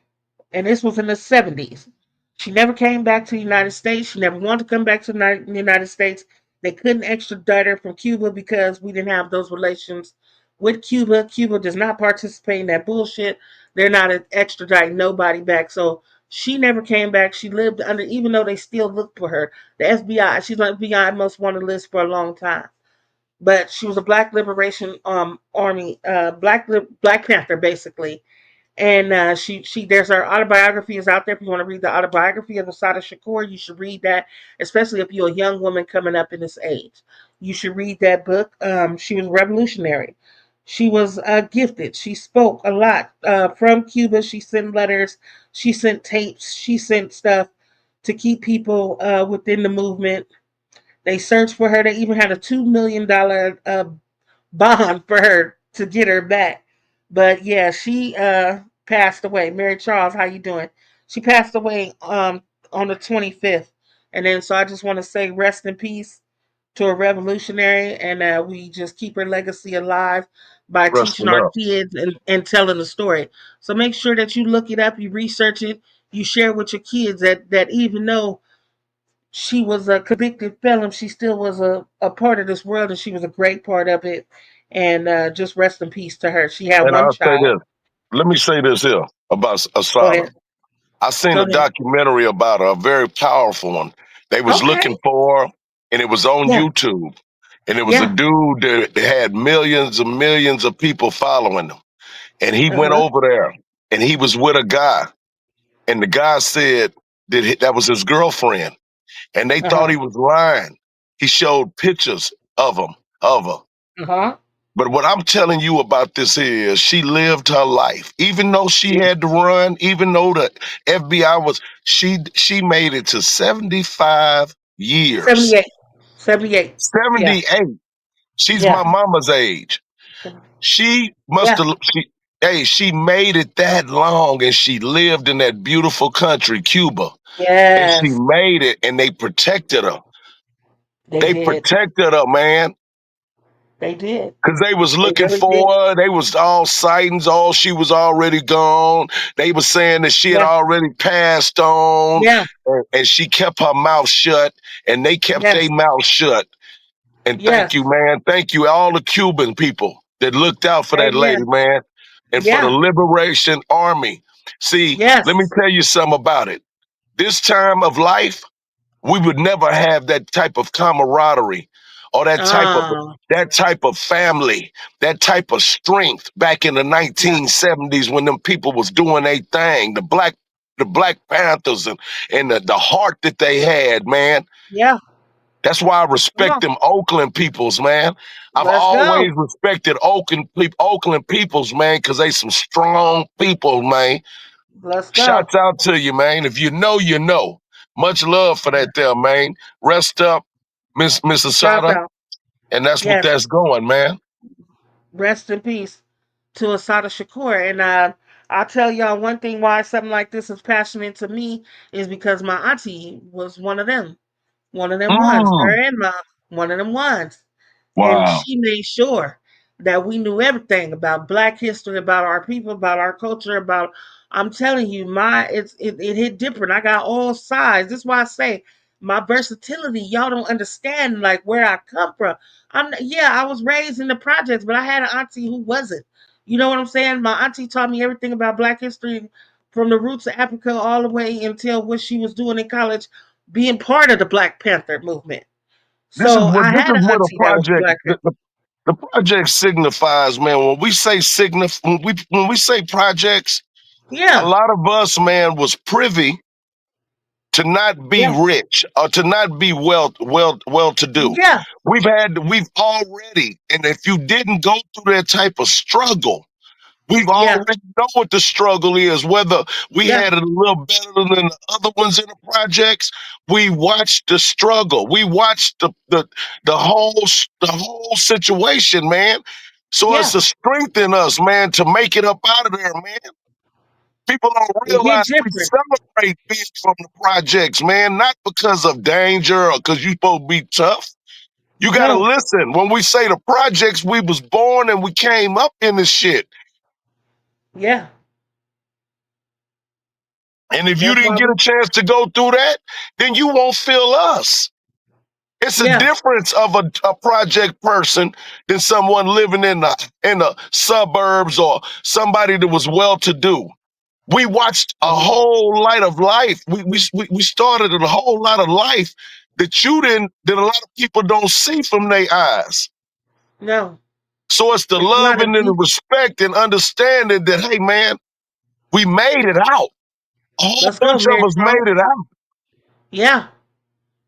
And this was in the 70s. She never came back to the United States. She never wanted to come back to the United States. They couldn't extradite her from Cuba because we didn't have those relations with Cuba. Cuba does not participate in that bullshit. They're not extraditing nobody back. So she never came back. She lived under, even though they still looked for her. The FBI, she's on the FBI most wanted list for a long time. But she was a Black Liberation Army, Black Panther, basically, and she there's her autobiography is out there. If you want to read the autobiography of Asada Shakur, you should read that, especially if you're a young woman coming up in this age. You should read that book. She was revolutionary. She was gifted. She spoke a lot from Cuba. She sent letters. She sent tapes. She sent stuff to keep people within the movement. They searched for her. They even had a $2 million bond for her to get her back. But yeah, she passed away. Mary Charles, how you doing? She passed away on the 25th. And then so I just want to say rest in peace to a revolutionary, and we just keep her legacy alive by teaching Resting our up. kids and telling the story. So make sure that you look it up, you research it, you share with your kids that even though she was a convicted felon, she still was a part of this world, and she was a great part of it. And just rest in peace to her. She had And one I'll say child. this. Let me say this here about Go Asada. ahead. I seen Go a ahead. documentary about her, a very powerful one. They was Okay. looking for her, and it was on Yeah. YouTube. And it was a Yeah. dude that had millions and millions of people following him. And he Uh went huh. over there, and he was with a guy. And the guy said that was his girlfriend. And they Uh thought huh. he was lying. He showed pictures of her. Uh huh. But what I'm telling you about this is she lived her life. Even though she had to run, even though the FBI was, she made it to 75 years. 78. 78. Yeah. 78. She's my Yeah. mama's age. She must Yeah. have she made it that long and she lived in that beautiful country, Cuba. And she Yes. made it and they protected her. They They did. protected her, man. They did. Cause they was They looking really did. for her. They was all sightings. All she was already gone. They was saying that she had Yeah. already passed on, Yeah. and she kept her mouth shut, and they kept their Yes. mouth shut. And thank you, Yes. man. Thank you, all the Cuban people that looked out for that lady, Amen. man, and for the Yeah. Liberation Army. See, let me Yes. tell you something about it. This time of life, we would never have that type of camaraderie or Ah, that type of family, that type of strength back in the yeah, 1970s when them people was doing their thing, the Black Panthers and the heart that they had, man. yeah. That's why I Come respect on, them Oakland peoples, man. I've let's go. always respected Oakland peoples, man, because they some strong people, man. Let's go. Shouts out to you, man. If you know, you know. Much love for Yeah. that there, man. Rest up, Miss Shout Asada. out. And that's what Yes. that's going, man. Rest in peace to Asada Shakur. And I'll tell y'all one thing why something like this is passionate to me is because my auntie was one of them. One of them ones. Mm, Her and my one of them ones. And wow. she made sure that we knew everything about Black history, about our people, about our culture, about I'm telling you, it hit different. I got all sides. This is why I say my versatility, y'all don't understand like where I come from. Yeah, I was raised in the projects, but I had an auntie who wasn't. You know what I'm saying? My auntie taught me everything about Black history from the roots of Africa all the way until what she was doing in college, being part of the Black Panther movement. So I This had is an what a auntie that was project Black Panther. the project signifies, man. When we say when we say projects, a Yeah, lot of us, man, was privy to not be yeah, rich or to not be well to do. yeah, We've already, and if you didn't go through that type of struggle, we've yeah, already know what the struggle is. Whether we yeah, had it a little better than the other ones in the projects, we watched the struggle. We watched the whole situation, man. So it's yeah. to strengthen us, man, to make it up out of there, man. People don't It hit realize we different. celebrate being from the projects, man, not because of danger or because you supposed to be tough. You gotta No, listen. When we say the projects, we was born and we came up in this shit. yeah. And if you That's didn't why get a we. chance to go through that, then you won't feel us. It's a Yeah, difference of a project person than someone living in the suburbs or somebody that was well to do. We watched a oh, whole lot of life. We started a whole lot of life that a lot of people don't see from their eyes. no. So it's the But you love gotta and then the be. respect and understanding that, hey man, we made it out. A whole Let's go, bunch of man, us Charles. made it out. Yeah,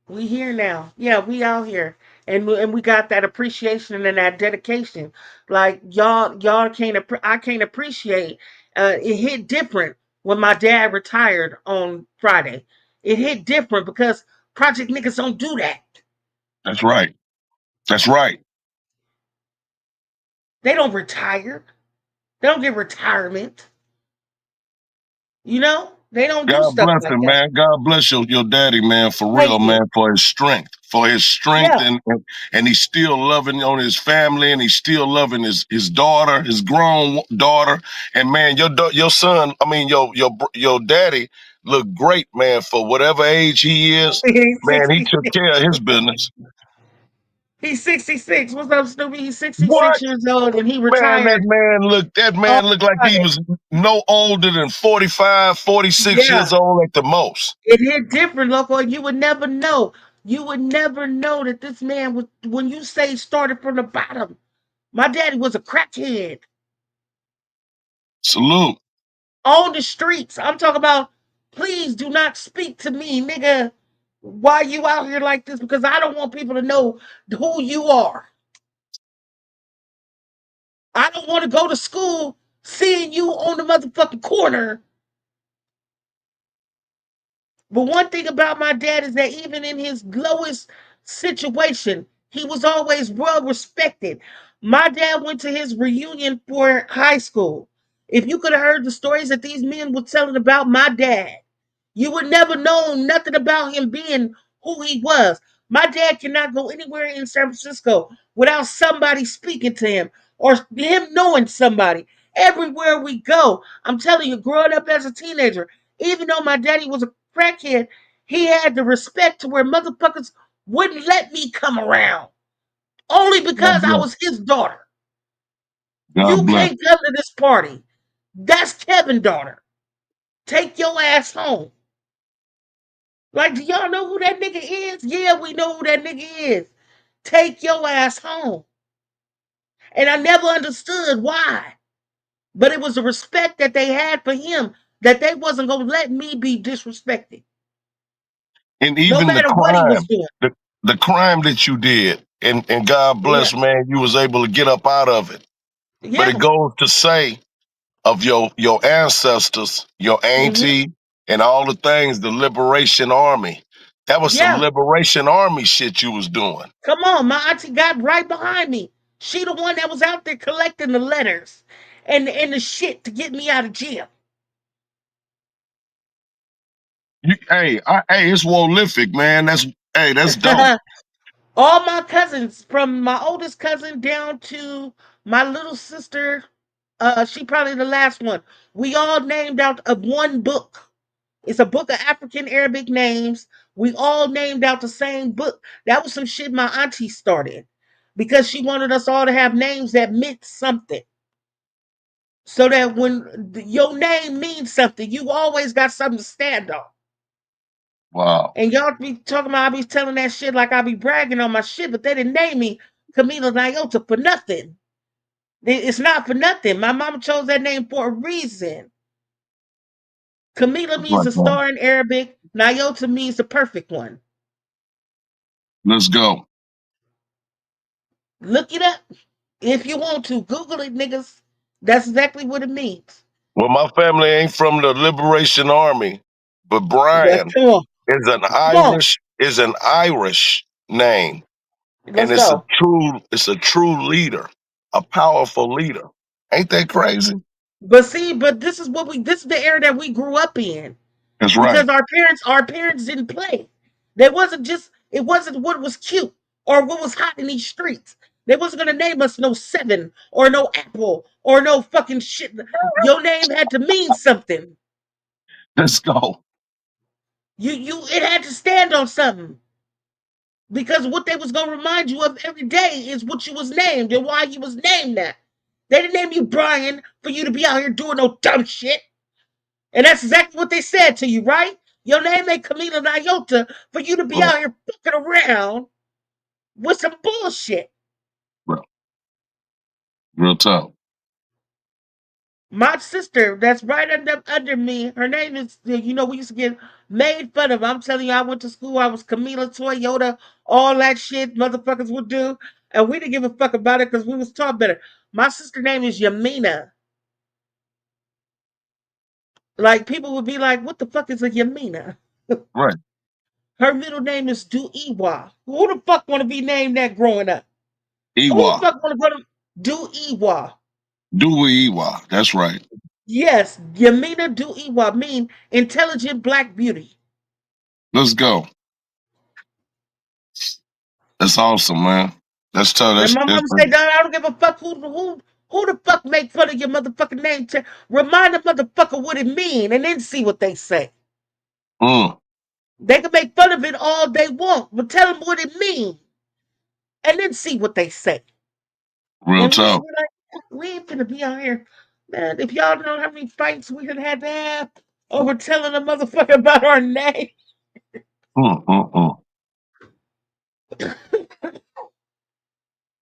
we here now. Yeah, we out here, and we got that appreciation and that dedication. Like y'all can't. I can't appreciate. It hit different when my dad retired on Friday. It hit different because project niggas don't do that. That's right. That's right. They don't retire. They don't get retirement. You know, they don't do God stuff bless like him, that. man. God bless your daddy, man, for Thank real, you. man, for his strength. For his strength Yeah. and he's still loving on his family and he's still loving his daughter, his grown daughter. And man, your son, I mean your daddy look great, man, for whatever age he is. He's Man, he took 66. care of his business. He's 66. What's up, Snoopy? He's 66 What? years old and he Man, retired that on man looked like he Friday. was no older than 45, 46 Yeah. years old at the most. It hit different, local. You would never know. You would never know that this man was, when you say started from the bottom. My daddy was a crackhead Salute. on the streets. I'm talking about, please do not speak to me, nigga. Why you out here like this? Because I don't want people to know who you are. I don't want to go to school seeing you on the motherfucking corner. But one thing about my dad is that even in his lowest situation, he was always well respected. My dad went to his reunion for high school. If you could have heard the stories that these men were telling about my dad, you would never know nothing about him being who he was. My dad cannot go anywhere in San Francisco without somebody speaking to him or him knowing somebody. Everywhere we go, I'm telling you, growing up as a teenager, even though my daddy was a crackhead, he had the respect to where motherfuckers wouldn't let me come around only God because I bless. was his daughter. God You bless. can't come to this party. That's Kevin's daughter. Take your ass home. Like, do y'all know who that nigga is? Yeah, we know who that nigga is. take your ass home. And I never understood why. But it was the respect that they had for him that they wasn't going to let me be disrespected, And no even matter what he was doing. the, the crime that you did, and God Yeah. bless, man, you was able to get up out of it. But it Yeah. goes to say of your ancestors, your Hmm. auntie, and all the things, the Liberation Army. That was some Yeah. Liberation Army shit you was doing. Come on. My auntie got right behind me. She the one that was out there collecting the letters and the shit to get me out of jail. Hey, it's prolific, man. That's dope. All my cousins, from my oldest cousin down to my little sister, she probably the last one. We all named out of one book. It's a book of African Arabic names. We all named out the same book. That was some shit my auntie started because she wanted us all to have names that meant something. So that when your name means something, you always got something to stand on. Wow. And y'all be talking about I be telling that shit like I be bragging on my shit, but they didn't name me Camila Nyota for nothing. It's not for nothing. My mama chose that name for a reason. Camila means Right, a man. star in Arabic. Nyota means the perfect one. Let's go. Look it up if you want to. Google it, niggas. That's exactly what it means. Well, my family ain't from the Liberation Army, but Yes, Brian come on. Come on. Is an Irish name, and Let's go. it's a true leader, a powerful leader. Ain't that crazy? But see, but this is the era that we grew up in. That's right. Because our parents didn't play. There wasn't just it wasn't what was cute or what was hot in these streets. They wasn't gonna name us no Seven or no Apple or no fucking shit. Your name had to mean something. Let's go. You it had to stand on something. Because what they was gonna remind you of every day is what you was named and why you was named that. They didn't name you Brian for you to be out here doing no dumb shit. And that's exactly what they said to you, right? Your name ain't Camila Nyota for you to be Right. out here fucking around with some bullshit. Real, real tough. My sister, that's right under me, her name is, we used to get made fun of. I'm telling you, I went to school, I was Camila Toyota, all that shit motherfuckers would do. And we didn't give a fuck about it because we was taught better. My sister name is Yamina. Like, people would be like, what the fuck is a Yamina? Right. Her middle name is Duiwa. Who the fuck want to be named that growing up? Who the Iwa. fuck want to go to Duiwa? Dewey Iwa. That's right. Yes, Yamina Duiwa mean intelligent black beauty. Let's go. That's awesome, man. That's tough. And my mom say, "Dog, I don't give a fuck who the fuck make fun of your motherfucking name. Remind the motherfucker what it mean, and then see what they say. mm, They can make fun of it all they want, but tell them what it mean, and then see what they say. real And we tough. ain't we ain't gonna be out here, man. If y'all know how many fights we done had to have over telling a motherfucker about our name." Mm.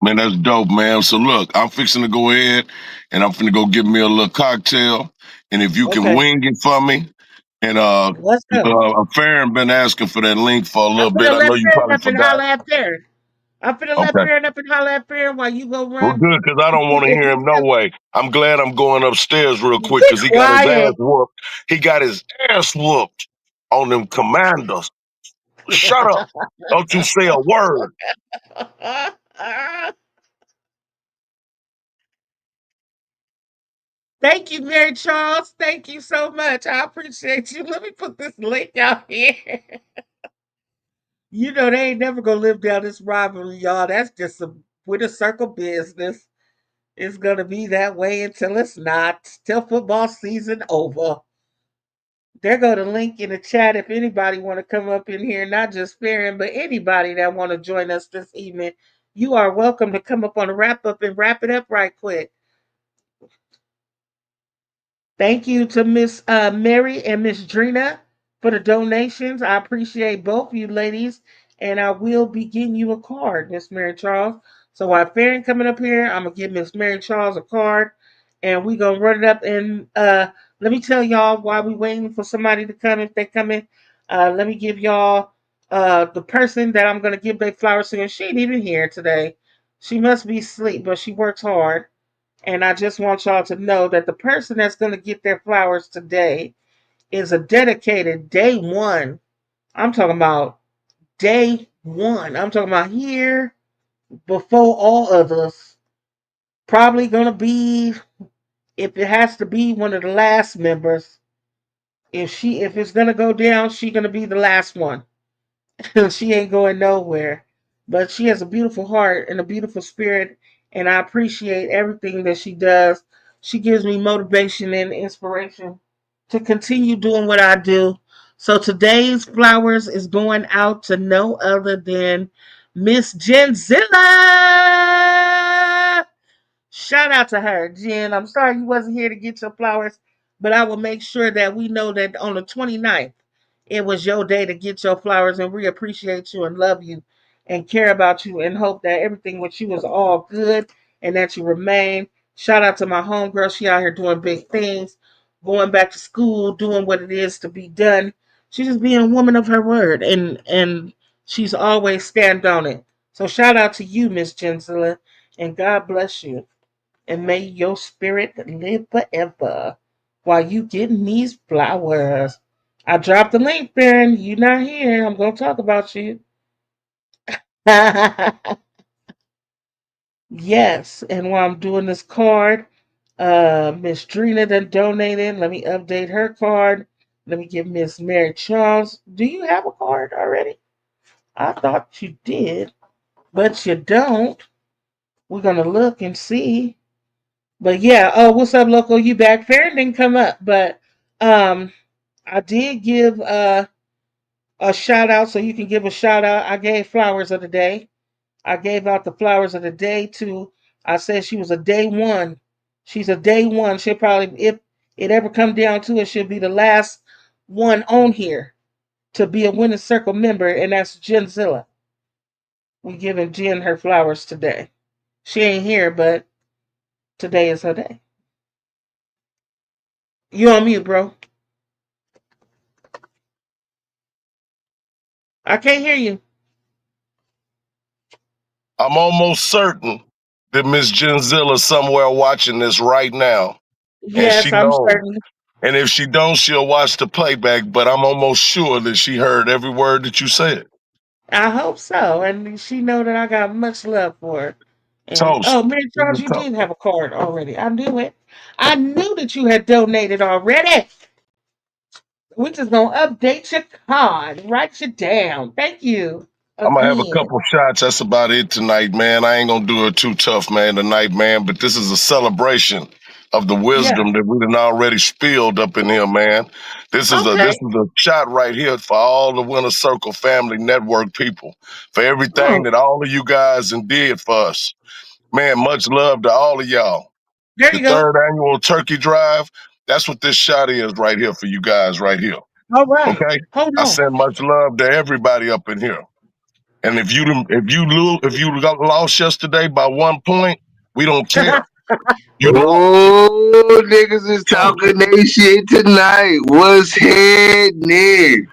Man, that's dope, man. So look, I'm fixing to go ahead and I'm finna go get me a little cocktail. And if you can Okay, wing it for me, and let's go. Farron been asking for that link for a I'm little bit. finna I know let you Farron probably up and forgot. holler at Farron. I'm finna let Okay. Farron up and holler at Farron while you go Well, run. good, because I don't want to hear him no way. I'm glad I'm going upstairs real quick Be because he got his ass quiet. whooped. He got his ass whooped on them commanders. Shut up. Don't you say a word. Thank you, Mary Charles. Thank you so much. I appreciate you. Let me put this link out here. You know they ain't never gonna live down this rivalry, y'all. That's just some winter circle business. It's gonna be that way until it's not. Till football season over. They're gonna link in the chat if anybody want to come up in here, not just Farron, but anybody that want to join us this evening. You are welcome to come up on a wrap up and wrap it up right quick. Thank you to Miss Mary and Miss Drina for the donations. I appreciate both you ladies and I will be getting you a card, Miss Mary Charles. So while Farron coming up here, I'm gonna give Miss Mary Charles a card, and we gonna run it up. And let me tell y'all while we waiting for somebody to come, if they come in, let me give y'all the person that I'm gonna give their flowers to. And she ain't even here today. She must be asleep, but she works hard. And I just want y'all to know that the person that's gonna get their flowers today is a dedicated day one. I'm talking about day one. I'm talking about here before all others. Probably gonna be, if it has to be, one of the last members. If it's gonna go down, she gonna be the last one. She ain't going nowhere. But she has a beautiful heart and a beautiful spirit, and I appreciate everything that she does. She gives me motivation and inspiration to continue doing what I do. So today's flowers is going out to no other than Miss Genzilla. Shout out to her, Jen. I'm sorry you wasn't here to get your flowers, but I will make sure that we know that on the 29th, it was your day to get your flowers, and we appreciate you and love you and care about you and hope that everything with you is all good and that you remain. Shout out to my homegirl. She out here doing big things, going back to school, doing what it is to be done. She's just being a woman of her word, and she's always stand on it. So shout out to you, Miss Genzilla, and God bless you and may your spirit live forever while you getting these flowers. I dropped the link, Baron. You not here. I'm gonna talk about you. Yes, and while I'm doing this card, Miss Drina done donated. Let me update her card. Let me give Miss Mary Charles. Do you have a card already? I thought you did, but you don't. We're gonna look and see. But yeah, oh, what's up, Loco? You back? Farron didn't come up, but um, I did give a shout out, so you can give a shout out. I gave flowers of the day. I gave out the flowers of the day to. I said she was a day one. She's a day one. She'll probably, if it ever come down to it, she'll be the last one on here to be a winning circle member, and that's Genzilla. We giving Jen her flowers today. She ain't here, but today is her day. You on mute, bro? I can't hear you. I'm almost certain that Miss Genzilla's somewhere watching this right now, and she Yes, I'm knows. certain. And if she don't, she'll watch the playback. But I'm almost sure that she heard every word that you said. I hope so. And she know that I got much love for her. And Toast. oh, Mary Give Charles, me you toast. did have a card already. I knew it. I knew that you had donated already. We just gonna update your card. Write you down. Thank you I'm gonna have a again. couple shots. That's about it tonight, man. I ain't gonna do it too tough, man, tonight, man. But this is a celebration of the Yeah. wisdom that we done already spilled up in here, man. This Okay. is a shot right here for all the Winter Circle Family Network people, for everything Oh, that all of you guys and did for us. Man, much love to all of y'all. there The you go. third annual turkey drive. That's what this shot is right here for you guys right here. All right. Okay? Hold I on. send much love to everybody up in here. And if you got lost yesterday by 1 point, we don't care. You lost. Oh, niggas is Toast. talking they shit tonight. What's happening?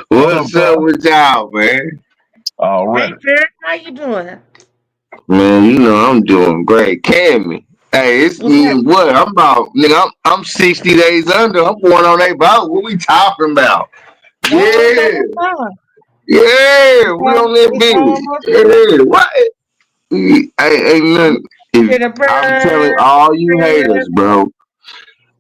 What up, What's up bro? with y'all, man? Hey, Already. Farron, how you doing? Man, you know I'm doing great. Cammy. Hey, it's What's me. happening? What? I'm about, nigga. I'm 60 days under. I'm going on a boat. What we talking about? Oh, it's Yeah, almost time. yeah. We on that It's bitch. almost time. Yeah. What? Ain't nothing. If Get a I'm telling bird. all you haters, bro,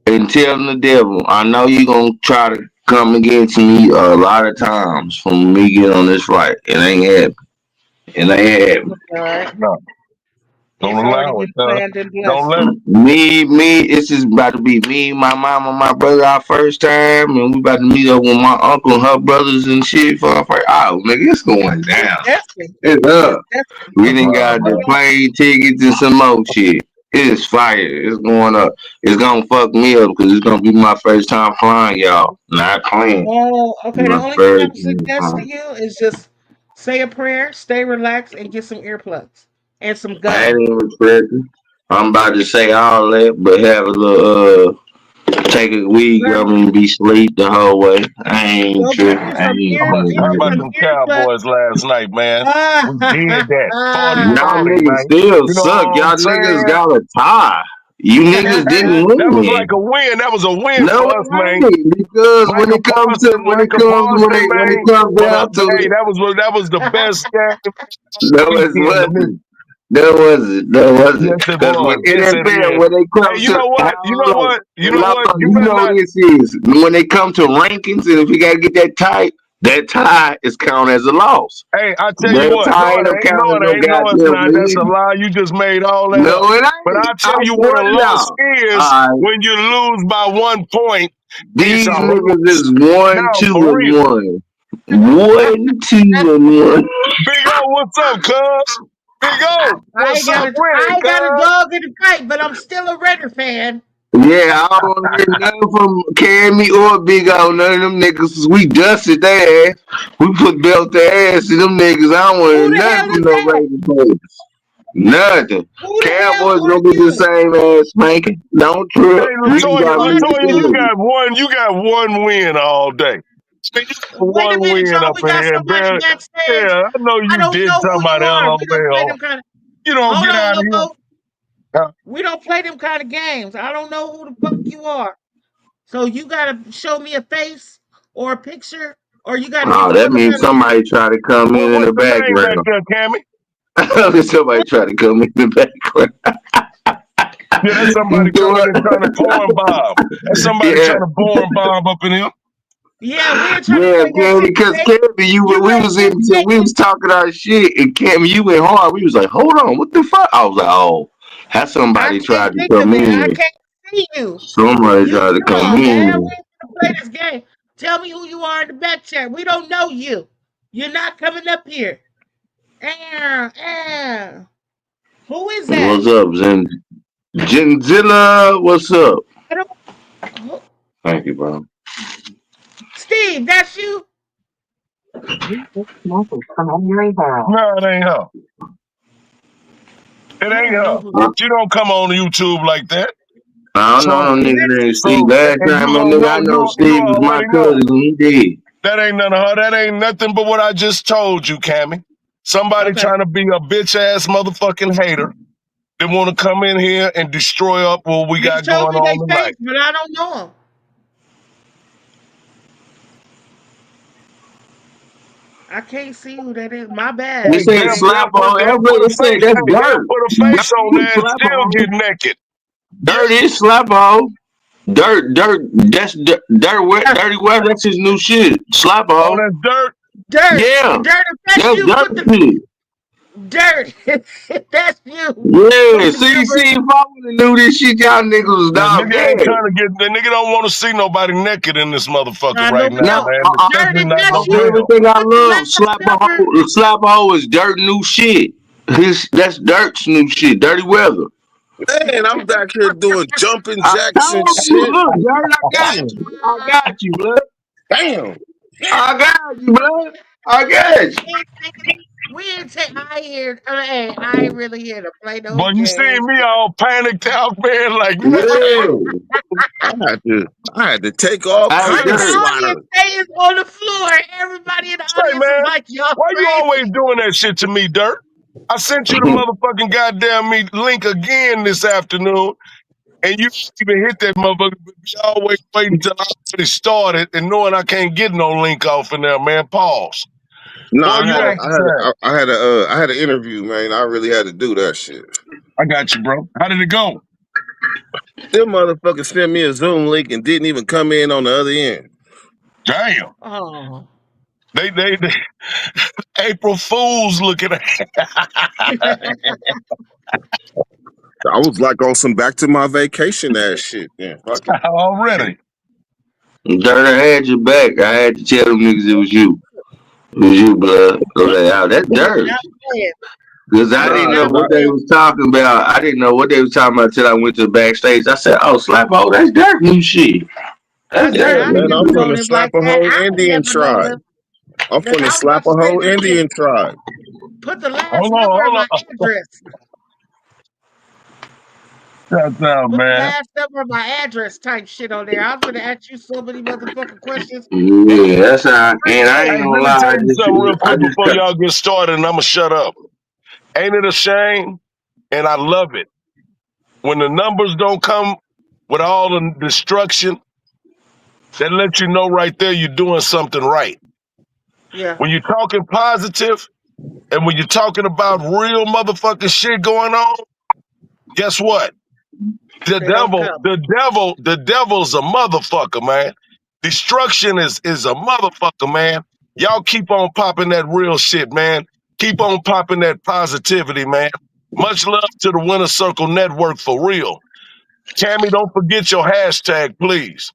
and telling the devil, I know you gonna try to come against me a lot of times from me getting on this flight. It ain't happening. It ain't happening. All right. No, don't It's already allow it, been huh? planned and Don't blessed. let it. Me. This is about to be me, my mama, my brother, our first time, and we about to meet up with my uncle and her brothers and shit for our first. Oh, nigga, it's going It's down. destined. It's It's up. destined. We That's didn't right, got the man. Okay. plane tickets and some more shit. It's fire. It's going up. It's gonna fuck me up because it's gonna be my first time flying, y'all. Not playing. Oh, okay. The My only thing I first would time suggest to flying. you is just say a prayer, stay relaxed, and get some earplugs and some I ain't gum. even expecting. I'm about to say all that, but have a little take a weed Grab gum and be sleep the whole way. I ain't Go get tripping. you I some ain't ear, doing get How you about some them that. earplugs. Cowboys last night, man? Ah, We did that. Y'all 40-40, niggas man. still You know suck. what I'm Y'all niggas saying? got a tie. You niggas Hey, didn't that was win. like a win. That was a win No, for us, it man. ain't because when Micah it comes to Parsons, Micah Parsons, when it man. comes But down to hey, it, that was the best game no, it weekend to me. wasn't. That wasn't. That wasn't. Yes, it Because when was. Yes, it NFL, is. when it Hey, comes you to know what? You know hold on, what? You and know Lawson, what? You you better know not. this is when they come to rankings, and if you gotta get that tie is counted as a loss. Hey, I tell you That what. No, tie ain't it no ain't. count No, as it no ain't. No, it's goddamn not. That's a win. lie. You just made all that No, up. it But ain't. I I tell you what swear a to loss y'all. is All right. when you lose by 1 point. It's a These niggas loss. is one, Now, two, for and real. one. 1, 2, and 1. Big O, what's up, cuz? Big O, what's up with I it, ain't got a cuz? dog in the fight, but I'm still a Raider fan. Yeah, I don't want to hear nothing from Cammy or Big O. None of them niggas. We dusted their ass. We put belt their ass to them niggas. I don't want to Who hear the nothing hell from is no that? Raven players. Nothing. Who the hell Cowboys are gonna be the you? same ass spanking. Don't trip. Hey, I You just Latoya, probably want need to Latoya, tell you. you got one win all day. Man, you got wait a one minute, win y'all. up We in got here, somebody man. backstage. Yeah, I know I you don't did know talking who you about are. We don't play LOL. them kind of. You don't Hold get on, out of here. Loco. We don't play them kind of games. I don't know who the fuck you are. So you gotta show me a face or a picture, or you gotta give Oh, me that some means kind of somebody try to come in What's the the name back background. there, Cammy? Somebody try to come in the background. Yeah, that's You somebody do coming and trying to it. porn bomb. That's somebody Yeah. trying to porn bomb up in here. Yeah, we ain't trying to Yeah, play that Cammy, shit because today. Cammy, You we ain't was in, getting so we naked. was talking our shit, and Cammy, you went hard. We was like, hold on, what the fuck? I was like, oh, has I somebody can't tried to think come of it. I in? can't see you. Somebody You tried to come young, man. We in. ain't gonna play this game. Tell me who you are in the back chat. We don't know you. You're not coming up here. Eh. Who is that? What's up, Genzilla? What's up? I don't. Who, Thank you, bro. Steve, that's you. No, it ain't her. It I ain't don't know her. who. She don't come on YouTube like that. I don't know So, no nigga named Steve. so, Last and you time gonna I know, know you Steve was my already know. cousin and he did. That ain't none of her. That ain't nothing but what I just told you, Cammy. Somebody Okay. trying to be a bitch ass motherfucking hater. They want to come in here and destroy up what we Just got show going me on their face, tonight. but I don't know them. I can't see who that is. My You bad. Hey, said Okay. slap on they'll everybody. put a They said face. that's Hey, they'll dirt. put a face Dirt on is there and slap still on. get naked. Yeah, Dirt is slap on. Dirt. That's dirty weather. That's his new shit. Slap oh, on. that's dirt. Dirt. Yeah, Dirt, if that's that's you, dirt put the shit. dirt. If that's you, put Yeah, the see, number. if I would have knew this shit, y'all niggas was The dog nigga ain't dead. trying to get. The nigga don't want to see nobody naked in this motherfucker I know right we now, Now, don't. man. Dirt, Especially if not that's no you, male. everything I put the love, last number. slap a hoe is dirt new shit. That's Dirt's new shit. Dirty weather. Man, I'm back here doing jumping I jacks and told you, shit. look, Dirt, I got you. I got you, blood. Damn. I got you, blood. I got you. We ain't taking. We ain't take. I hear. Hey, I ain't really here to play no Boy, you seeing games. me all panicked out, man? Like, Yeah. I had to take all Hey, I'm the kind of Dirt. audience. sliders. They is on the floor. Everybody in the say, audience is man, like, y'all why you always crazy. doing that shit to me, Dirt? I sent you the motherfucking goddamn me link again this afternoon, and you didn't even hit that motherfucker. But you always waiting until I already started and knowing I can't get no link off in there, man. Pause. No, Boy, you ain't the same. I had an interview, man. I really had to do that shit. I got you, bro. How did it go? Them motherfuckers sent me a Zoom link and didn't even come in on the other end. Damn. Oh. They April Fools looking at I was like on some back to my vacation ass shit. Yeah, fuck it. already. Dirt, I had your back. I had to tell them niggas it was you. It was you, blood. I was like, oh, that's He was Dirt. not playing. Because I Look, didn't Nah, know y'all 'cause what I, they said, was talking about. I didn't know what they was talking about till I went to the backstage. I said, "Oh, Slappo, that's Dirt new shit. I That's said, yeah, Dirt I ain't man, new never I'm shit." known finna him slap like a that. whole I ain't Indian never known tribe. him. I'm Look, finna I was about slap to a say, whole Indian tribe. put the last Hold on, number of hold my on. address. Shut down, Put the man. last number of my address type shit on there. I was gonna ask you so many motherfucking questions. This Yeah, that's how. And I Hey, ain't straightforward. gonna let me lie, tell you something real I quick just before cut. y'all get started, and I'ma shut up. Ain't it a shame? And I love it when the numbers don't come with all the destruction. That lets you know right there you're doing something right. Yeah, When you're talking positive and when you're talking about real motherfucking shit going on, guess what? The they don't devil, come. the devil, the devil's a motherfucker, man. Destruction is a motherfucker, man. Y'all keep on popping that real shit, man. Keep on popping that positivity, man. Much love to the Winner Circle Network for real. Tammy, don't forget your hashtag, please.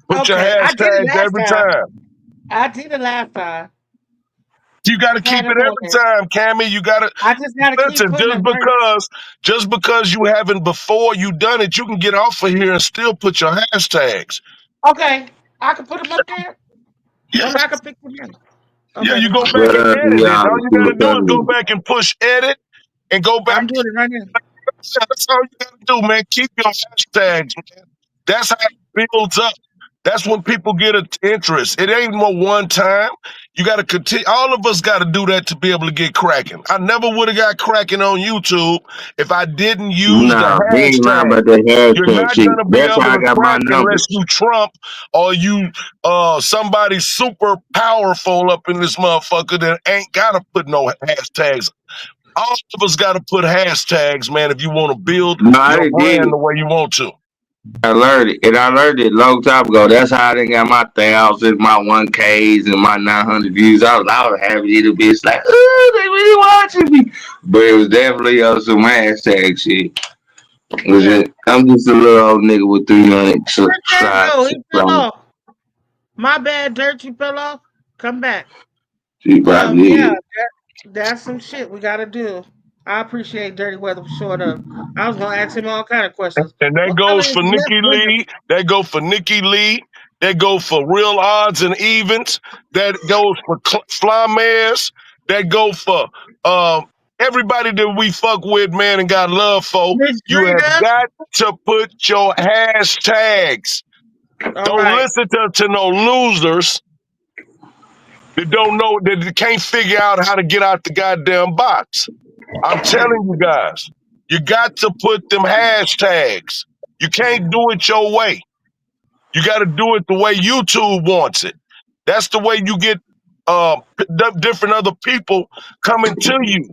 Put your Okay, I did it hashtags last every time. time. I did it last time. You got to Had keep it it on every there. time, Cammy. You got to I just gotta keep listen. putting them right. Just because you haven't before you done it, you can get off of here and still put your hashtags. Okay, I can put them up there. Yeah, Only I can pick them in. yeah. Okay, You let me go see. back What and up, edit it. All y'all? you got to do is go back and push edit and go back. I'm doing it right now. That's all you got to do, man. Keep your hashtags, man. That's how it builds up. That's when people get an interest. It ain't no one time. You got to continue. All of us got to do that to be able to get cracking. I never would have got cracking on YouTube if I didn't use the Nah, he ain't lying hashtag. about that You're hashtag not shit. gonna be That's able how I to got my crack unless numbers. you Trump or you somebody super powerful up in this motherfucker that ain't gotta put no hashtags. All of us gotta put hashtags, man, if you want to build No, I your done did brand it. the way you want to. I learned it, and I learned it a long time ago. That's how I done got my thousands, my 1Ks, and my 900 views. I was happy little bitch like, oh, they really watching me. But it was definitely some hashtag shit. Yeah. I'm just a little old nigga with 300 Where'd Dirt go? He fell subscribers. off. My bad, Dirt. You fell off. Come back. She probably Yeah, is. that's some shit we gotta do. I appreciate Dirty Weather for showing up. I was gonna ask him all kind of questions. And that What color goes is for left Nikki window? Lee. That go for Nikki Lee. That go for Real Odds and Evens. That goes for Fly Mares. That go for everybody that we fuck with, man, and got love for. Miss You have Drita. got to put your hashtags. All Don't right. listen to no losers that don't know that can't figure out how to get out the goddamn box. I'm telling you guys, you got to put them hashtags. You can't do it your way. You got to do it the way YouTube wants it. That's the way you get different other people coming to you.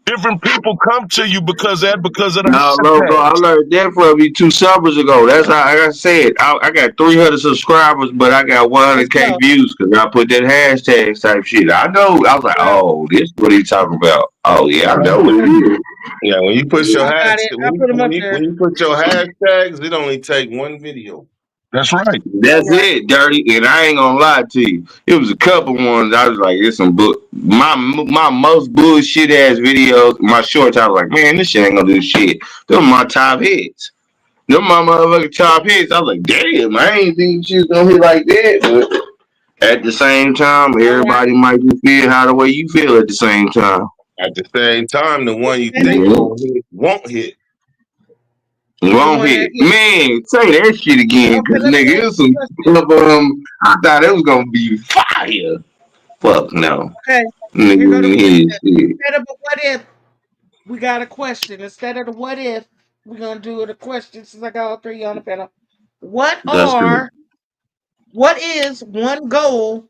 Different people come to you because of the No, logo, I hashtags. learned that from you 2 summers ago. That's how, like I said, I got 300 subscribers, but I got Let's 100K go. views because I put that hashtag type shit. I know. I was like, All right. oh, this what he talking about. Oh, yeah, I know what it is. Yeah, when you put your I got it. I put him up there. when you put your hashtags, it only take one video. That's right. All That's right. it, Dirty. And I ain't gonna lie to you. It was a couple ones. I was like, it's some book. My most bullshit ass videos, my shorts. I was like, man, this shit ain't gonna do shit. Them my top hits. Them my motherfucking top hits. I was like, damn, I ain't think she was gonna hit like that. But at the same time, All right. everybody might just feel how the way you feel at the same time. At the same time, the one you And think Yeah. gonna hit won't hit. the Won't one that hit. hit. Man, say that shit again, Okay, cause let me nigga, it ask was you a some question. I thought it was gonna be fire. Fuck no. Okay, here go the Nigga question. hit shit. Instead of a what if, we got a question. Instead of the what if, we're gonna do the question since I got all three on the panel. What That's good. are what is one goal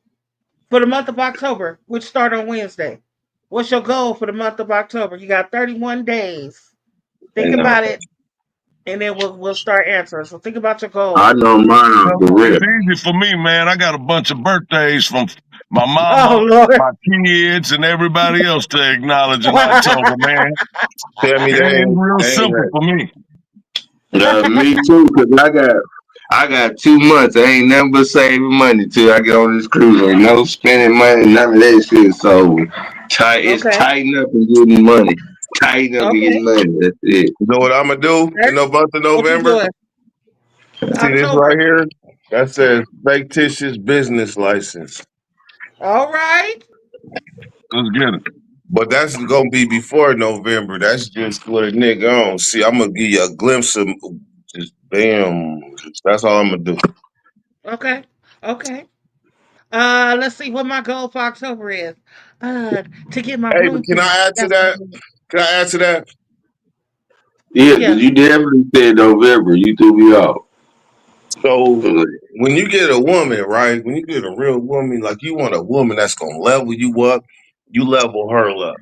for the month of October, which start on Wednesday? What's your goal for the month of October? You got 31 days. Think And about it, and then we'll start answering. So think about your I goals. know mine off Well, the it's rip. easy for me, man. I got a bunch of birthdays from my Oh mama, Lord. my kids, and everybody else to acknowledge in October, man. tell me It's real they ain't simple ready. for me. Me too, cause I got 2 months. I ain't never saving money till I get on this cruise. Ain't no spending money, none of that shit. So It's Okay. tighten up and getting money. Tighten up and Okay. getting money. That's it. You know what I'm gonna do in Dirty. the month of What you November? doing? See this October. right here? That says fictitious business license. All right. Let's get it. But that's gonna be before November. That's just what a nigga on. See, I'm gonna give you a glimpse of just bam. That's all I'm gonna do. Okay. Okay. Let's see what my goal for October is. To get my Hey, but room can fixed. I add to That's my that? goal. Can I add to that? Yeah, because Yeah. you definitely said November. You threw me off. So when you get a woman, right? When you get a real woman, like you want a woman that's gonna level you up, you level her up.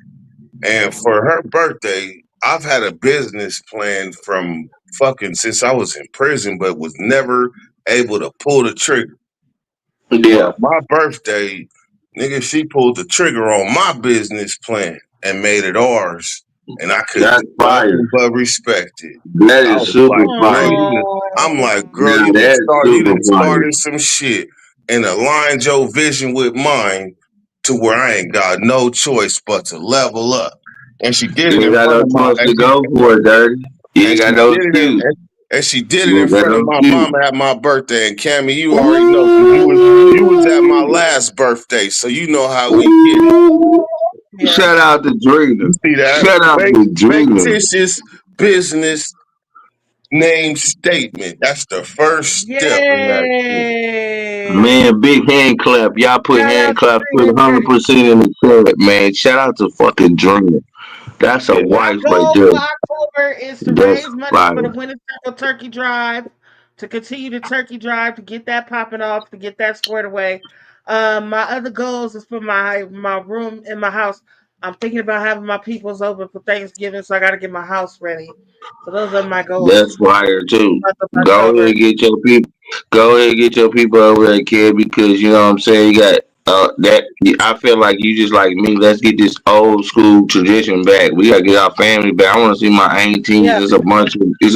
And for her birthday, I've had a business plan from fucking since I was in prison, but was never able to pull the trigger. Yeah, Well, my birthday, nigga, she pulled the trigger on my business plan and made it ours. And I couldn't that's do fire. nothing but respect it. That I is was super like, girl, fire. I'm like, Oh. girl, Now that's you super done fire. started some shit and aligned your vision with mine to where I ain't got no choice but to level up. And she did You it ain't in got front no of my, choice to go for it, dirty. You and ain't got she no did it excuse. and she did it You in ain't got front of no my excuse. mama at my birthday. And Cammy, you already know 'cause you was at my Ooh, last birthday, so you know how we get it. ooh. Yeah. Shout out to Drina. You see that? Shout out to Drina. Fictitious business name statement. That's the first step in that shit. Yay. Man, big hand clap. Y'all put Shout hand out to claps, put Trina Dirty. 100% in the chat, man. Shout out to fucking Drina. That's a Yeah. My wife right goal there. for October is to That's raise money fire. for the Winter Circle Turkey Drive, to continue the turkey drive, to get that popping off, to get that squared away. My other goals is for my room in my house. I'm thinking about having my peoples over for Thanksgiving, so I got to get my house ready. So those are my That's goals fire for the too. month of Go ahead October. and get your people. Go ahead and get your people over there, kid. Because you know what I'm saying. You got that. I feel like you just like me. Let's get this old school tradition back. We gotta get our family back. I want to see my aunties. Yeah, It's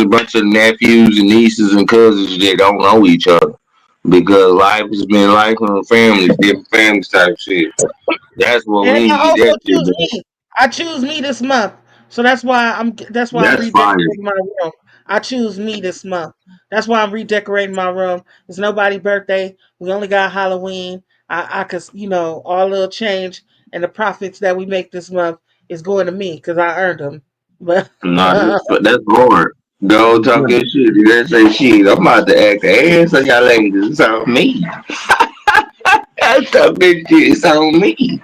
a bunch of nephews and nieces and cousins that don't know each other because life has been life in families, different families type shit. That's what and we need I to get also that shit choose back. me. I choose me this month, so that's why I'm That's fire. redecorating my room. I choose me this month. That's why I'm redecorating my room. It's nobody's birthday. We only got Halloween. I could, all little change and the profits that we make this month is going to me because I earned them. But Nah, that's hard. Go talk Yeah. your shit. You gotta say shit. I'm about to act the ass on y'all ladies. It's on me. I talk this shit. It's on me.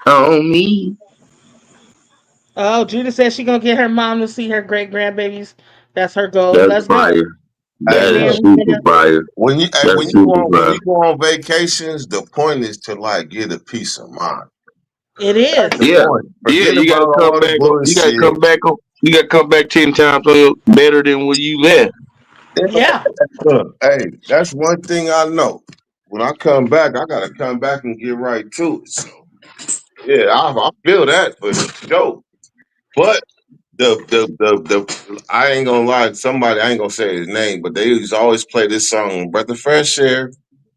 On me. oh, Judah said she gonna get her mom to see her great grandbabies. That's her goal. That's Let's go. fire. Hey, That And then is look. we're super gonna fire. That's super When fire. you go on vacations, the point is to like get a peace of mind. It That's the is. Yeah. point. Yeah, Forget you gotta about come all the back on you gotta bullshit. come back on you gotta come back 10 times better than when you left. Yeah, Yeah. look, hey, that's one thing I know. When I come back, I gotta come back and get right to it. So yeah, I feel that for sure. But the I ain't gonna lie, somebody I ain't gonna say his name, but they used to always play this song, Breath of Fresh Air.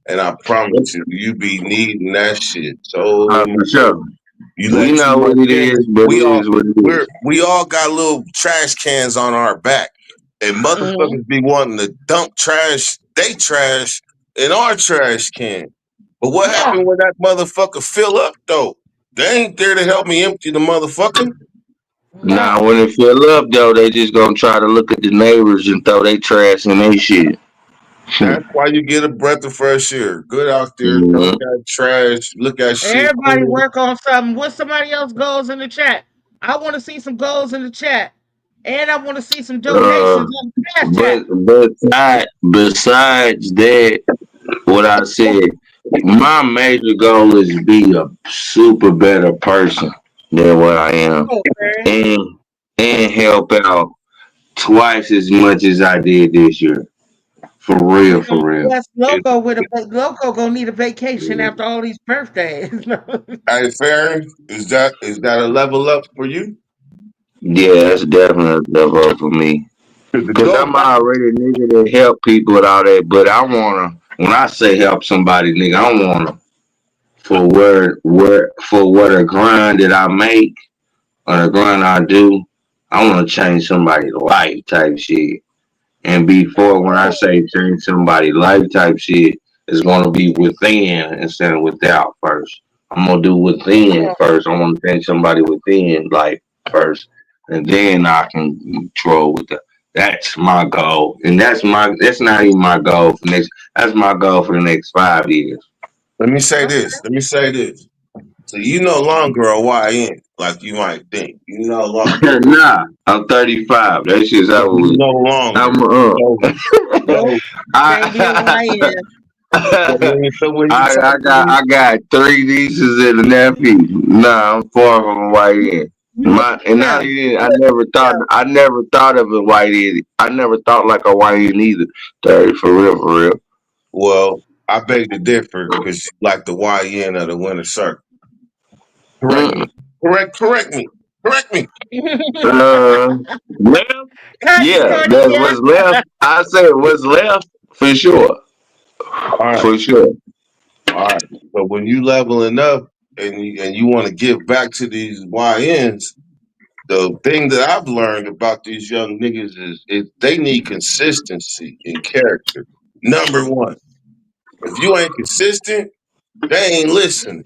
And I promise you, you be needing that shit so For much. sure. You We let too know much what it in. is, but it is what it is. We all got little trash cans on our back, and Hmm. motherfuckers be wanting to dump trash in our trash can. But what Yeah. happened when that motherfucker fill up though? They ain't there to help me empty the motherfucker. Now, No. when it fill up, though, they just gonna try to look at the neighbors and throw their trash in their shit. That's why you get a breath of fresh air. Good out there. Dump Mhm. that trash. Look at shit Everybody clean. work on something. What somebody else goes in the chat? I want to see some goals in the chat. And I want to see some Uh, donations on Cash App. besides that, what I said, my major goal is to be a super better person than what I am, Okay. and help out twice as much as I did this year. For real, We're gonna for real. bless It, Loco gonna need a vacation after all these birthdays. hey, fair. Is that a level up for you? Yeah, that's definitely a level up for me. Because the Cause goal, I'm already a nigga that help people with all that, but I wanna when I say help somebody, nigga, I wanna for what a grind that I make or the grind I do, I want to change somebody's life type shit. And before, when I say change somebody's life type shit, it's going to be within instead of without first. I'm going to do within first. I want to change somebody within life first. And then I can control with the. That's my goal. And that's not even my goal for next, that's my goal for the next 5 years. Let me say this. Let me say this. So you no longer a YN like you might think. You no longer. Nah, I'm 35. That shit's You over with. no I'm longer. uh. So Nope. so Can't be a I, YN. so when you talk I to got me, I got three nieces and a nephew. Nah, I'm far from a white end. And Yeah. not even I never thought of a white end. I never thought like a white end either. Dirty for real, for real. well, I beg to differ because like the YN of the winner circle. Correct Mm. me. Correct me. Correct me. Uh, left, yeah, Cardi, that's yeah. what's left. I said what's left for sure, All right. for sure. All right. So when you leveling up and you want to give back to these YNs, the thing that I've learned about these young niggas is they need consistency in character. Number one, if you ain't consistent, they ain't listening.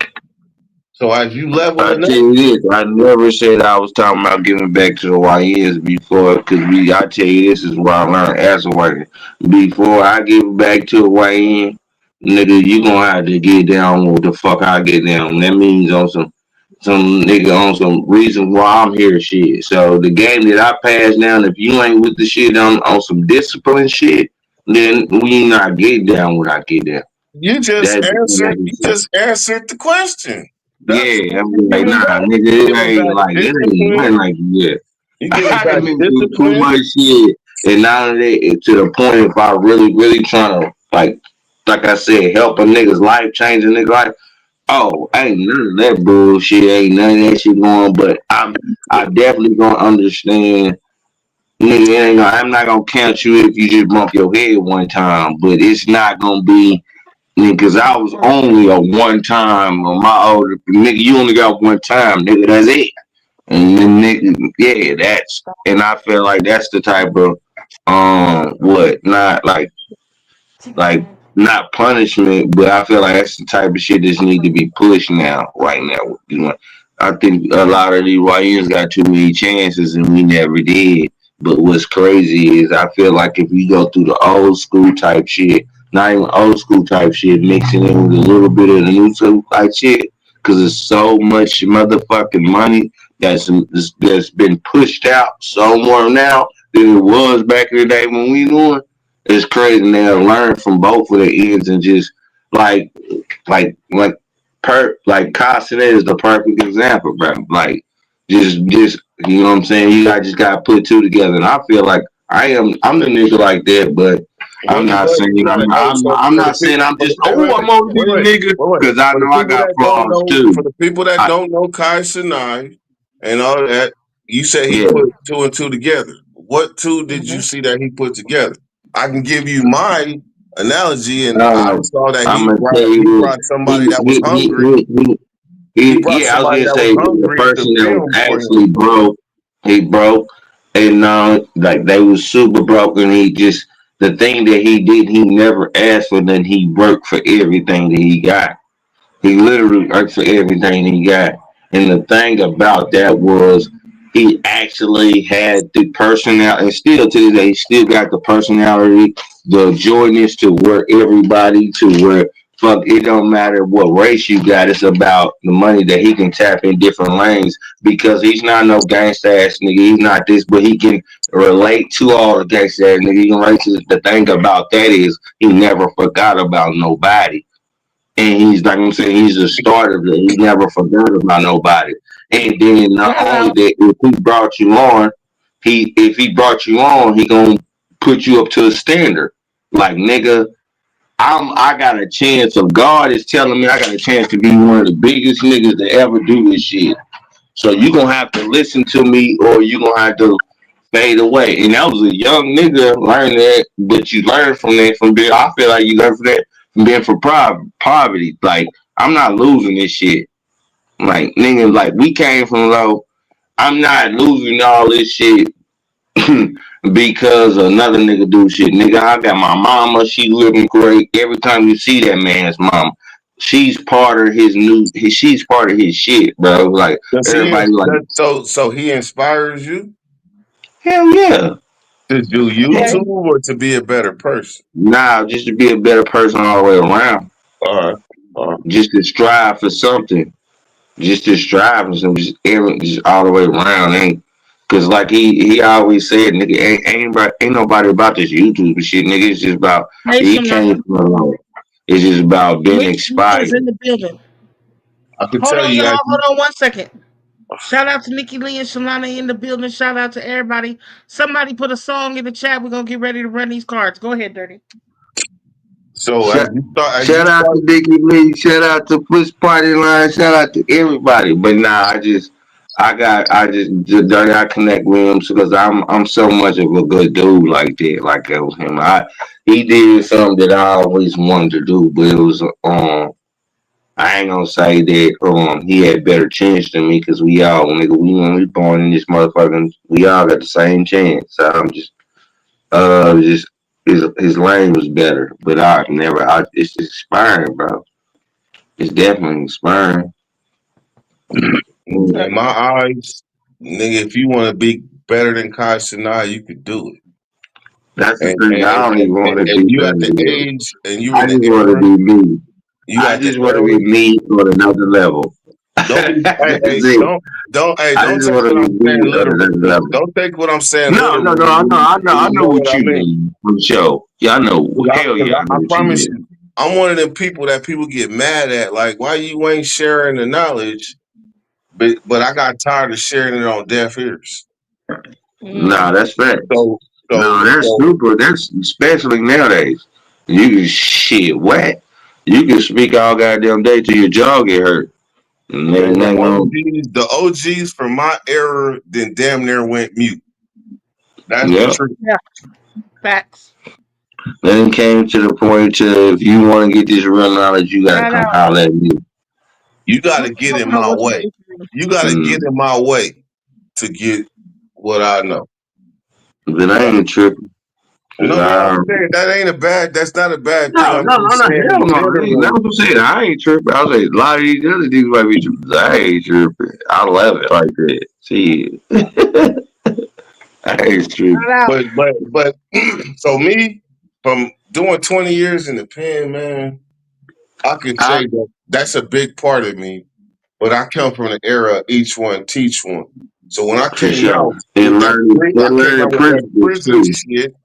So as you I leveling tell up, you this, I never said I was talking about giving back to the YNs before, because I tell you this is what I learned as a YN. Before I give back to a YN, nigga, you gonna have to get down with the fuck I get down. That means on some nigga on some reason why I'm here shit. So the game that I pass down, if you ain't with the shit on some discipline shit, then we not get down what I get down. That's the thing I can you say. just answered the question. That's Yeah, I'm you like, giving nah, back. nigga, You it giving ain't back like, it ain't discipline. like, yeah. You giving I back done been through too discipline. much shit, and now that to the point if I really trying to, like I said, help a nigga's life, change a nigga life, oh, ain't none of that bullshit, ain't none of that shit going, but I definitely gonna understand, nigga, I'm not gonna count you if you just bump your head one time, but it's not gonna be. Because I was only a one time on my older nigga. You only got one time, nigga. That's it. And then nigga, yeah, and I feel like that's the type of what not like not punishment, but I feel like that's the type of shit that need to be pushed now, right now. You know, I think a lot of these YNs got too many chances and we never did. But what's crazy is I feel like if we go through the old school type shit, not even old school type shit, mixing in with a little bit of the new school type shit, because there's so much motherfucking money that's been pushed out so more now than it was back in the day when we knew it. It's crazy now. Learn from both of the ends and just like like like Carson is the perfect example, bro. Like just you know what I'm saying. You got just got to put two together, and I feel like I'm the nigga like that, but I'm What not saying hey, so I'm for the not saying people I'm for the just I'm gonna be the nigga because I For the know I people got that don't flaws know for too. the people that I, don't know Kai Sinai and all that, you said he yeah, put two and two together. What two did you see that he put together? I can give you my analogy, and I uh, saw that I'm gonna tell he you brought this. somebody that was hungry. He brought Yeah, I was somebody gonna that was say the hungry to person that was build for him. actually broke, he broke, and like they was super broke, and he just the thing that he did, he never asked for, then he worked for everything that he got. He literally worked for everything he got. And the thing about that was he actually had the personality, and still to this day, he still got the personality, the joyness to where everybody, to where fuck, it don't matter what race you got, it's about the money that he can tap in different lanes because he's not no gangsta ass nigga. He's not this, but he can relate to all the gangsta ass nigga. He can relate to the thing about that is he never forgot about nobody. And he's like I'm saying, he's a starter that he never forgot about nobody. And then not only Hello. that, if he brought you on, he gonna put you up to a standard. Like nigga, I got a chance of God is telling me I got a chance to be one of the biggest niggas to ever do this shit. So you gonna have to listen to me or you gonna have to fade away. And that was a young nigga learning that, but you learn from that from being I feel like you learn from that from being from poverty. Like I'm not losing this shit. Like nigga, like we came from low. I'm not losing all this shit because another nigga do shit. Nigga, I got my mama. She living great. Every time you see that man's mom, she's part of his new. She's part of his shit, bro. Like Does he? everybody, like So he inspires you hell yeah, to do Okay. YouTube or to be a better person? nah, just to be a better person all the way around. All right. All right. Just to strive for something. Just to strive for something. Just all the way around. Ain't because like he always said, nigga, ain't nobody about this YouTube and shit, nigga. It's just about Hey, he Shalana. came from alone. It's just about being Nikki Lee is inspired. in the building. I could Hold tell on, you y'all. that. Hold on 1 second. Shout out to Nikki Lee and Shalana in the building. Shout out to everybody. Somebody put a song in the chat. We're gonna get ready to run these cards. Go ahead, Dirty. So Shout, as you shout out start, to Dickie Lee. Shout out to Push Party Line. Shout out to everybody. But nah, I connect with him because I'm so much of a good dude like that. Like it was him. He did something that I always wanted to do, but it was I ain't gonna say that he had better chance than me because we all nigga when we born in this motherfucking we all got the same chance. So I'm just his lane was better, but it's inspiring, bro. It's definitely inspiring. in my eyes, nigga, if you want to be better than Kai Sinai, you could do it. That's the And thing. I don't even want to and be you better at the than him. age, and you I in the just want to era, be me. you I at the just want to era. be me on another level. Don't be, That's it. I don't just take want to what be I'm saying me on literally. another level. Don't take what I'm saying No, literally. no. I You know know what what I you mean? mean. For sure. Yeah, I know. Hell yeah, I know I what you promise mean. you, I'm one of them people that people get mad at. Like, why you ain't sharing the knowledge? But I got tired of sharing it on deaf ears. Mm. Nah, that's facts. So No, that's so super. That's especially nowadays. You can shit what? You can speak all goddamn day till your jaw get hurt. And man, ain't nothing on. the OGs from my era, then damn near went mute. That's the Yep. truth. Yeah, facts. Then it came to the point to if you want to get this real knowledge, you gotta Shout come out. holler at me. You got What to you get in talking about? my What you way. do for me? You got to get Mm. in my way to get what I know. But I That's ain't tripping. Cause no, I I'm saying that ain't a bad. That's not a bad thing. no, I'm no, no, just no, saying hell in no. That's general. what I'm saying. I ain't tripping. I was like, a lot of these other dudes might be tripping. I ain't tripping. I love it like that. See, I ain't tripping. Shout out. But so me from doing 20 years in the pen, man, I can I say that that's a big part of me. But I come from the era of each one teach one. So when I for came sure. out with I came out with that Principles prison too. shit,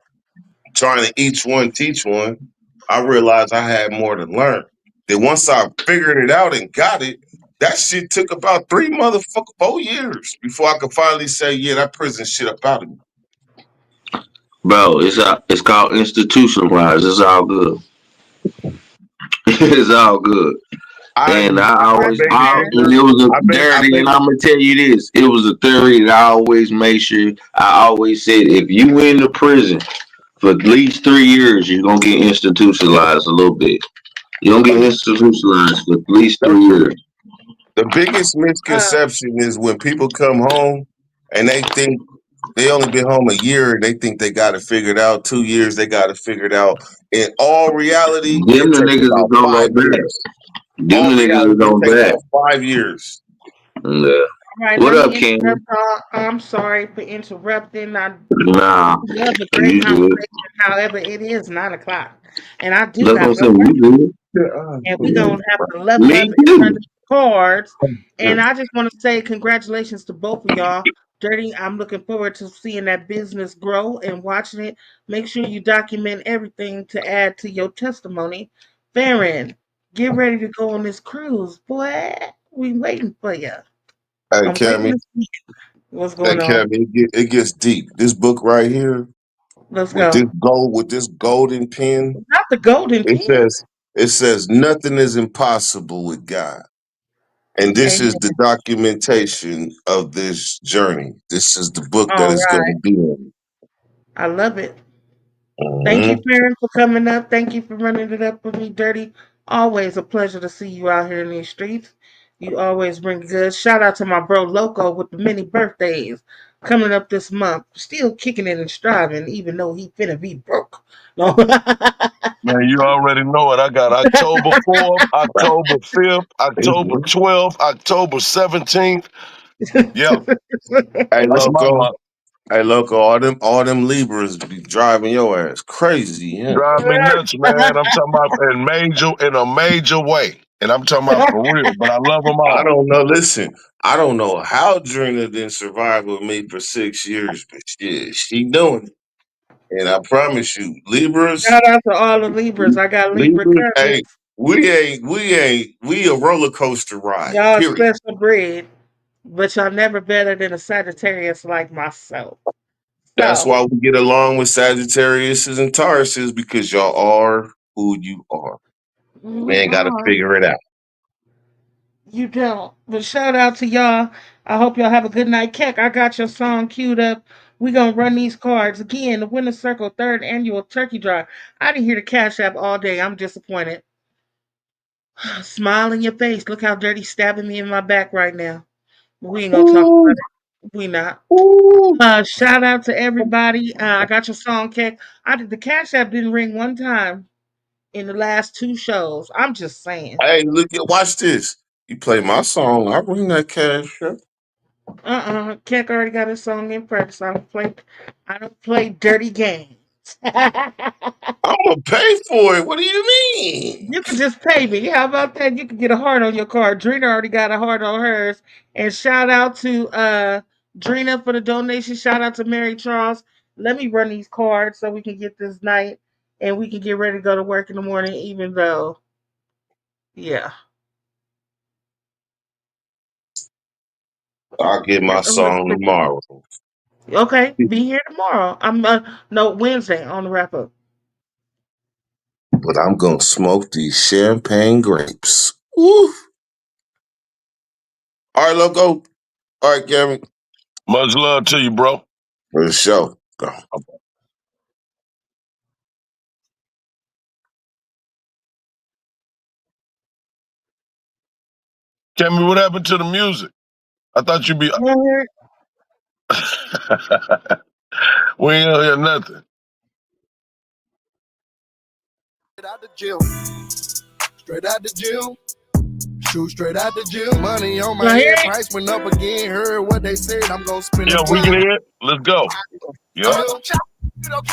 trying to each one teach one. I realized I had more to learn. Then once I figured it out and got it, that shit took about 4 years before I could finally say, yeah, that prison shit up out of me. Bro, it's called institutionalized. It's all good. It's all good. I And I All right, always, been I, Aaron. and bigger. it was I've a been I've dirty, and been I'm gonna tell you this. It was a theory that I always made sure. I always said, if you in the prison for at least 3 years, you're gonna get institutionalized a little bit. You're gonna get institutionalized for at least the, 3 years. the biggest Uh, misconception is when people come home and they think they only been home a year and they think they got it figured out. 2 years they got it figured out. In all reality, Them it the takes niggas is about gonna go 5 years. back. Them All the niggas is reality, it going takes back. about 5 years. Yeah. all right, What let up, me Ken? interrupt. I'm sorry for interrupting. I Nah, love a great you good. conversation. However, it is 9 o'clock, and I do That's what got I'm to go saying. work. You good. Yeah, And we're gonna have to level Me up and run too. the cards. And I just want to say congratulations to both of y'all. Dirty, I'm looking forward to seeing that business grow and watching it. Make sure you document everything to add to your testimony. Farron, get ready to go on this cruise, boy. We waiting for you. Hey, I'm waiting Cammy. to see what's Hey, going on. Cammy, it gets deep. This book right here Let's go. with this golden pen, Not the golden it pen. says it says nothing is impossible with God. And this is Amen. the documentation of this journey. This is the book that All is going right. to be in. I love it. Thank you, Mhm. Farron, for coming up. Thank you for running it up with me, Dirty. Always a pleasure to see you out here in these streets. You always bring good. Shout out to my bro Loco with the many birthdays coming up this month. Still kicking it and striving, even though he finna be broke. No. Man, you already know it. I got October 4th, October 5th, October 12th, October 17th. Yeah, Hey, that's my loco. month. Hey, loco. All them Libras be driving your ass crazy. Yeah. Drive me nuts, man. I'm talking about in a major way. And I'm talking about for real, but I love them I all. don't know. Listen, I don't know how Drina didn't survive with me for 6 years, but shit, she doing it. And I promise you, Libras, Shout out to all the Libras. I got Libra Libras, cousins. hey, we a roller coaster ride. Y'all Period. special breed, but y'all never better than a Sagittarius like myself. That's So, why we get along with Sagittariuses and Tauruses because y'all are who you are. we Man, got to are. figure it out. You don't. But shout out to y'all. I hope y'all have a good night. Keck, I got your song queued up. We gonna run these cards. Again, the Winner Circle third annual turkey drive. I didn't hear the Cash App all day. I'm disappointed. Smile in your face. Look how dirty stabbing me in my back right now. We ain't gonna talk Ooh, about it. We not. ooh. Shout out to everybody. I got your song, Keck. I did the Cash App didn't ring one time in the last two shows. I'm just saying. Hey, look at watch this. You play my song, I bring that cash up. Keck already got his song in first. I don't play dirty games. I'm gonna pay for it. What do you mean? You can just pay me. How about that? You can get a heart on your card. Drina already got a heart on hers. And shout out to Drina for the donation. Shout out to Mary Charles. Let me run these cards so we can get this night and we can get ready to go to work in the morning, even though, yeah. I'll get my Let's song pick- tomorrow. Okay, be here tomorrow. I'm no Wednesday on the wrap up. But I'm gonna smoke these champagne grapes. Woo. All right, loco. All right, Kevin. Much love to you, bro. For the show. Go. Tell me what happened to the music. I thought you'd be. Well, We ain't gonna hear nothing. Straight out the gym. Straight out the gym. Shoot straight out the gym. Money on my here head. it. Price went up again. Heard what they said. I'm gonna spend Yeah, we can again. hear it. Let's go. Yeah.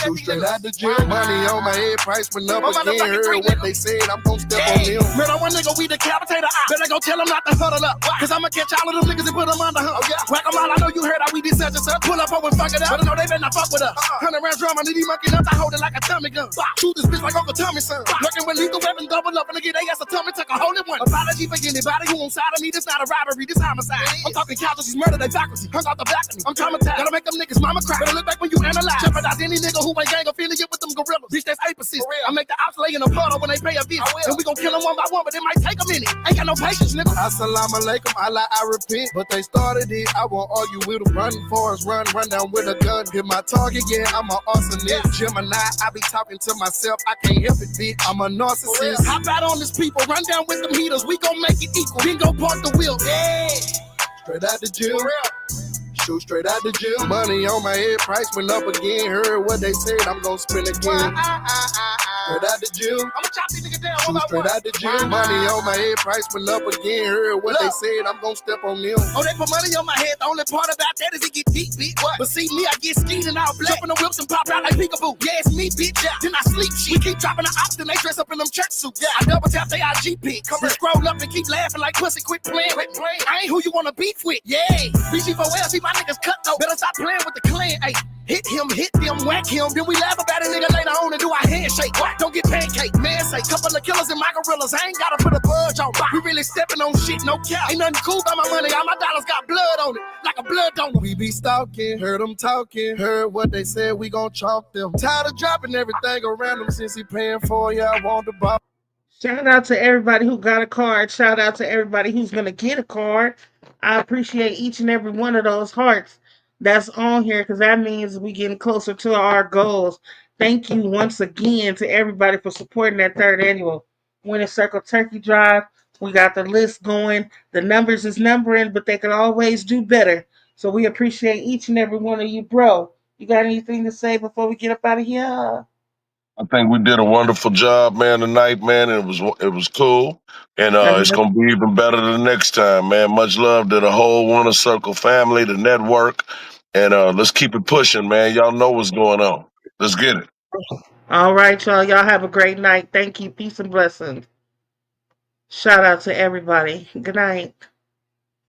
Shoot straight out the gym. Money on my head. Price went up again. Heard what they said. I'm gonna step on them. Man, I want nigga, we decapitate a eye. Better go tell them not to huddle up. Cause I'ma catch all of them niggas and put them under her. Whack them all. I know you heard how we did such and such. Pull up and fuck it up. But I know they better not fuck with us. 100 round drum. I need these monkey nuts. I hold it like a tummy gun. Shoot this bitch like Uncle Tommy, son. Looking with lethal weapon. Double up and get they ass a tummy. Took a hole in one. Apology for anybody who on side of me. This not a robbery. This homicide. I'm talking casualties, murder, they faculty. Hung out the back of me. I'm traumatized. Gotta make them niggas mama cry. Better look back when you analyze. Jeopardize any nigga who ain't gang affiliate with them gorillas. Bitch, that's apesis. I make the ops lay in a puddle when they pay a visit. And we gon' kill them one by one, but it might take a minute. Ain't got no patience, nigga. Assalamu alaikum, Allah, I repent. But they started it. I won't argue with them. Run for us, run down with a gun. Hit my target, yeah, I'm an arsonist. Gemini, I be talking to myself. I can't help it, bitch. I'm a narcissist. Hop out on this people. Run down with them heaters. We gon' make it equal. Then go park the wheel. Yeah. Straight out the gym. Shoot straight out the gym. Money on my head, price went up again. Heard what they said, I'm gonna spend again. Straight out the gym. I'ma chop these niggas down. Shoot straight out the gym. Money on my head, price went up again. Heard what they said, I'm gonna step on them. Oh, they put money on my head. The only part about that is it get deep, bitch. What? But see me, I get skied and all black. Jumping the whips and pop out like peekaboo. Yeah, it's me, bitch. Yeah. Then I sleep shit. We keep dropping the ops, then they dress up in them church suits. Yeah. I double tap they IG pic. Come and scroll up and keep laughing like pussy. Quit playing. I ain't who you wanna beef with. Yeah. BG4L, see my niggas cut though. Better stop playing with the clan. Ay, hit them, whack him. Then we laugh about it, nigga, later on and do our handshake. What? Don't get pancake. Man, say, couple of killers and my gorillas. I ain't gotta put a budge on. We really stepping on shit, no cap. Ain't nothing cool about my money. All my dollars got blood on it. Like a blood donor. We be stalking, heard them talking. Heard what they said, we gon' chalk them. Tired of dropping everything around them since he paying for ya. I want the ball. Shout out to everybody who got a card. Shout out to everybody who's going to get a card. I appreciate each and every one of those hearts that's on here because that means we getting closer to our goals. Thank you once again to everybody for supporting that third annual. Winning Circle Turkey Drive. We got the list going. The numbers is numbering, but they can always do better. So we appreciate each and every one of you, bro. You got anything to say before we get up out of here? I think we did a wonderful job, man, tonight, man. It was cool, and it's gonna be even better the next time, man. Much love to the whole Winter Circle family, the network, and let's keep it pushing, man. Y'all know what's going on. Let's get it. All right, y'all. Y'all have a great night. Thank you. Peace and blessings. Shout out to everybody. Good night.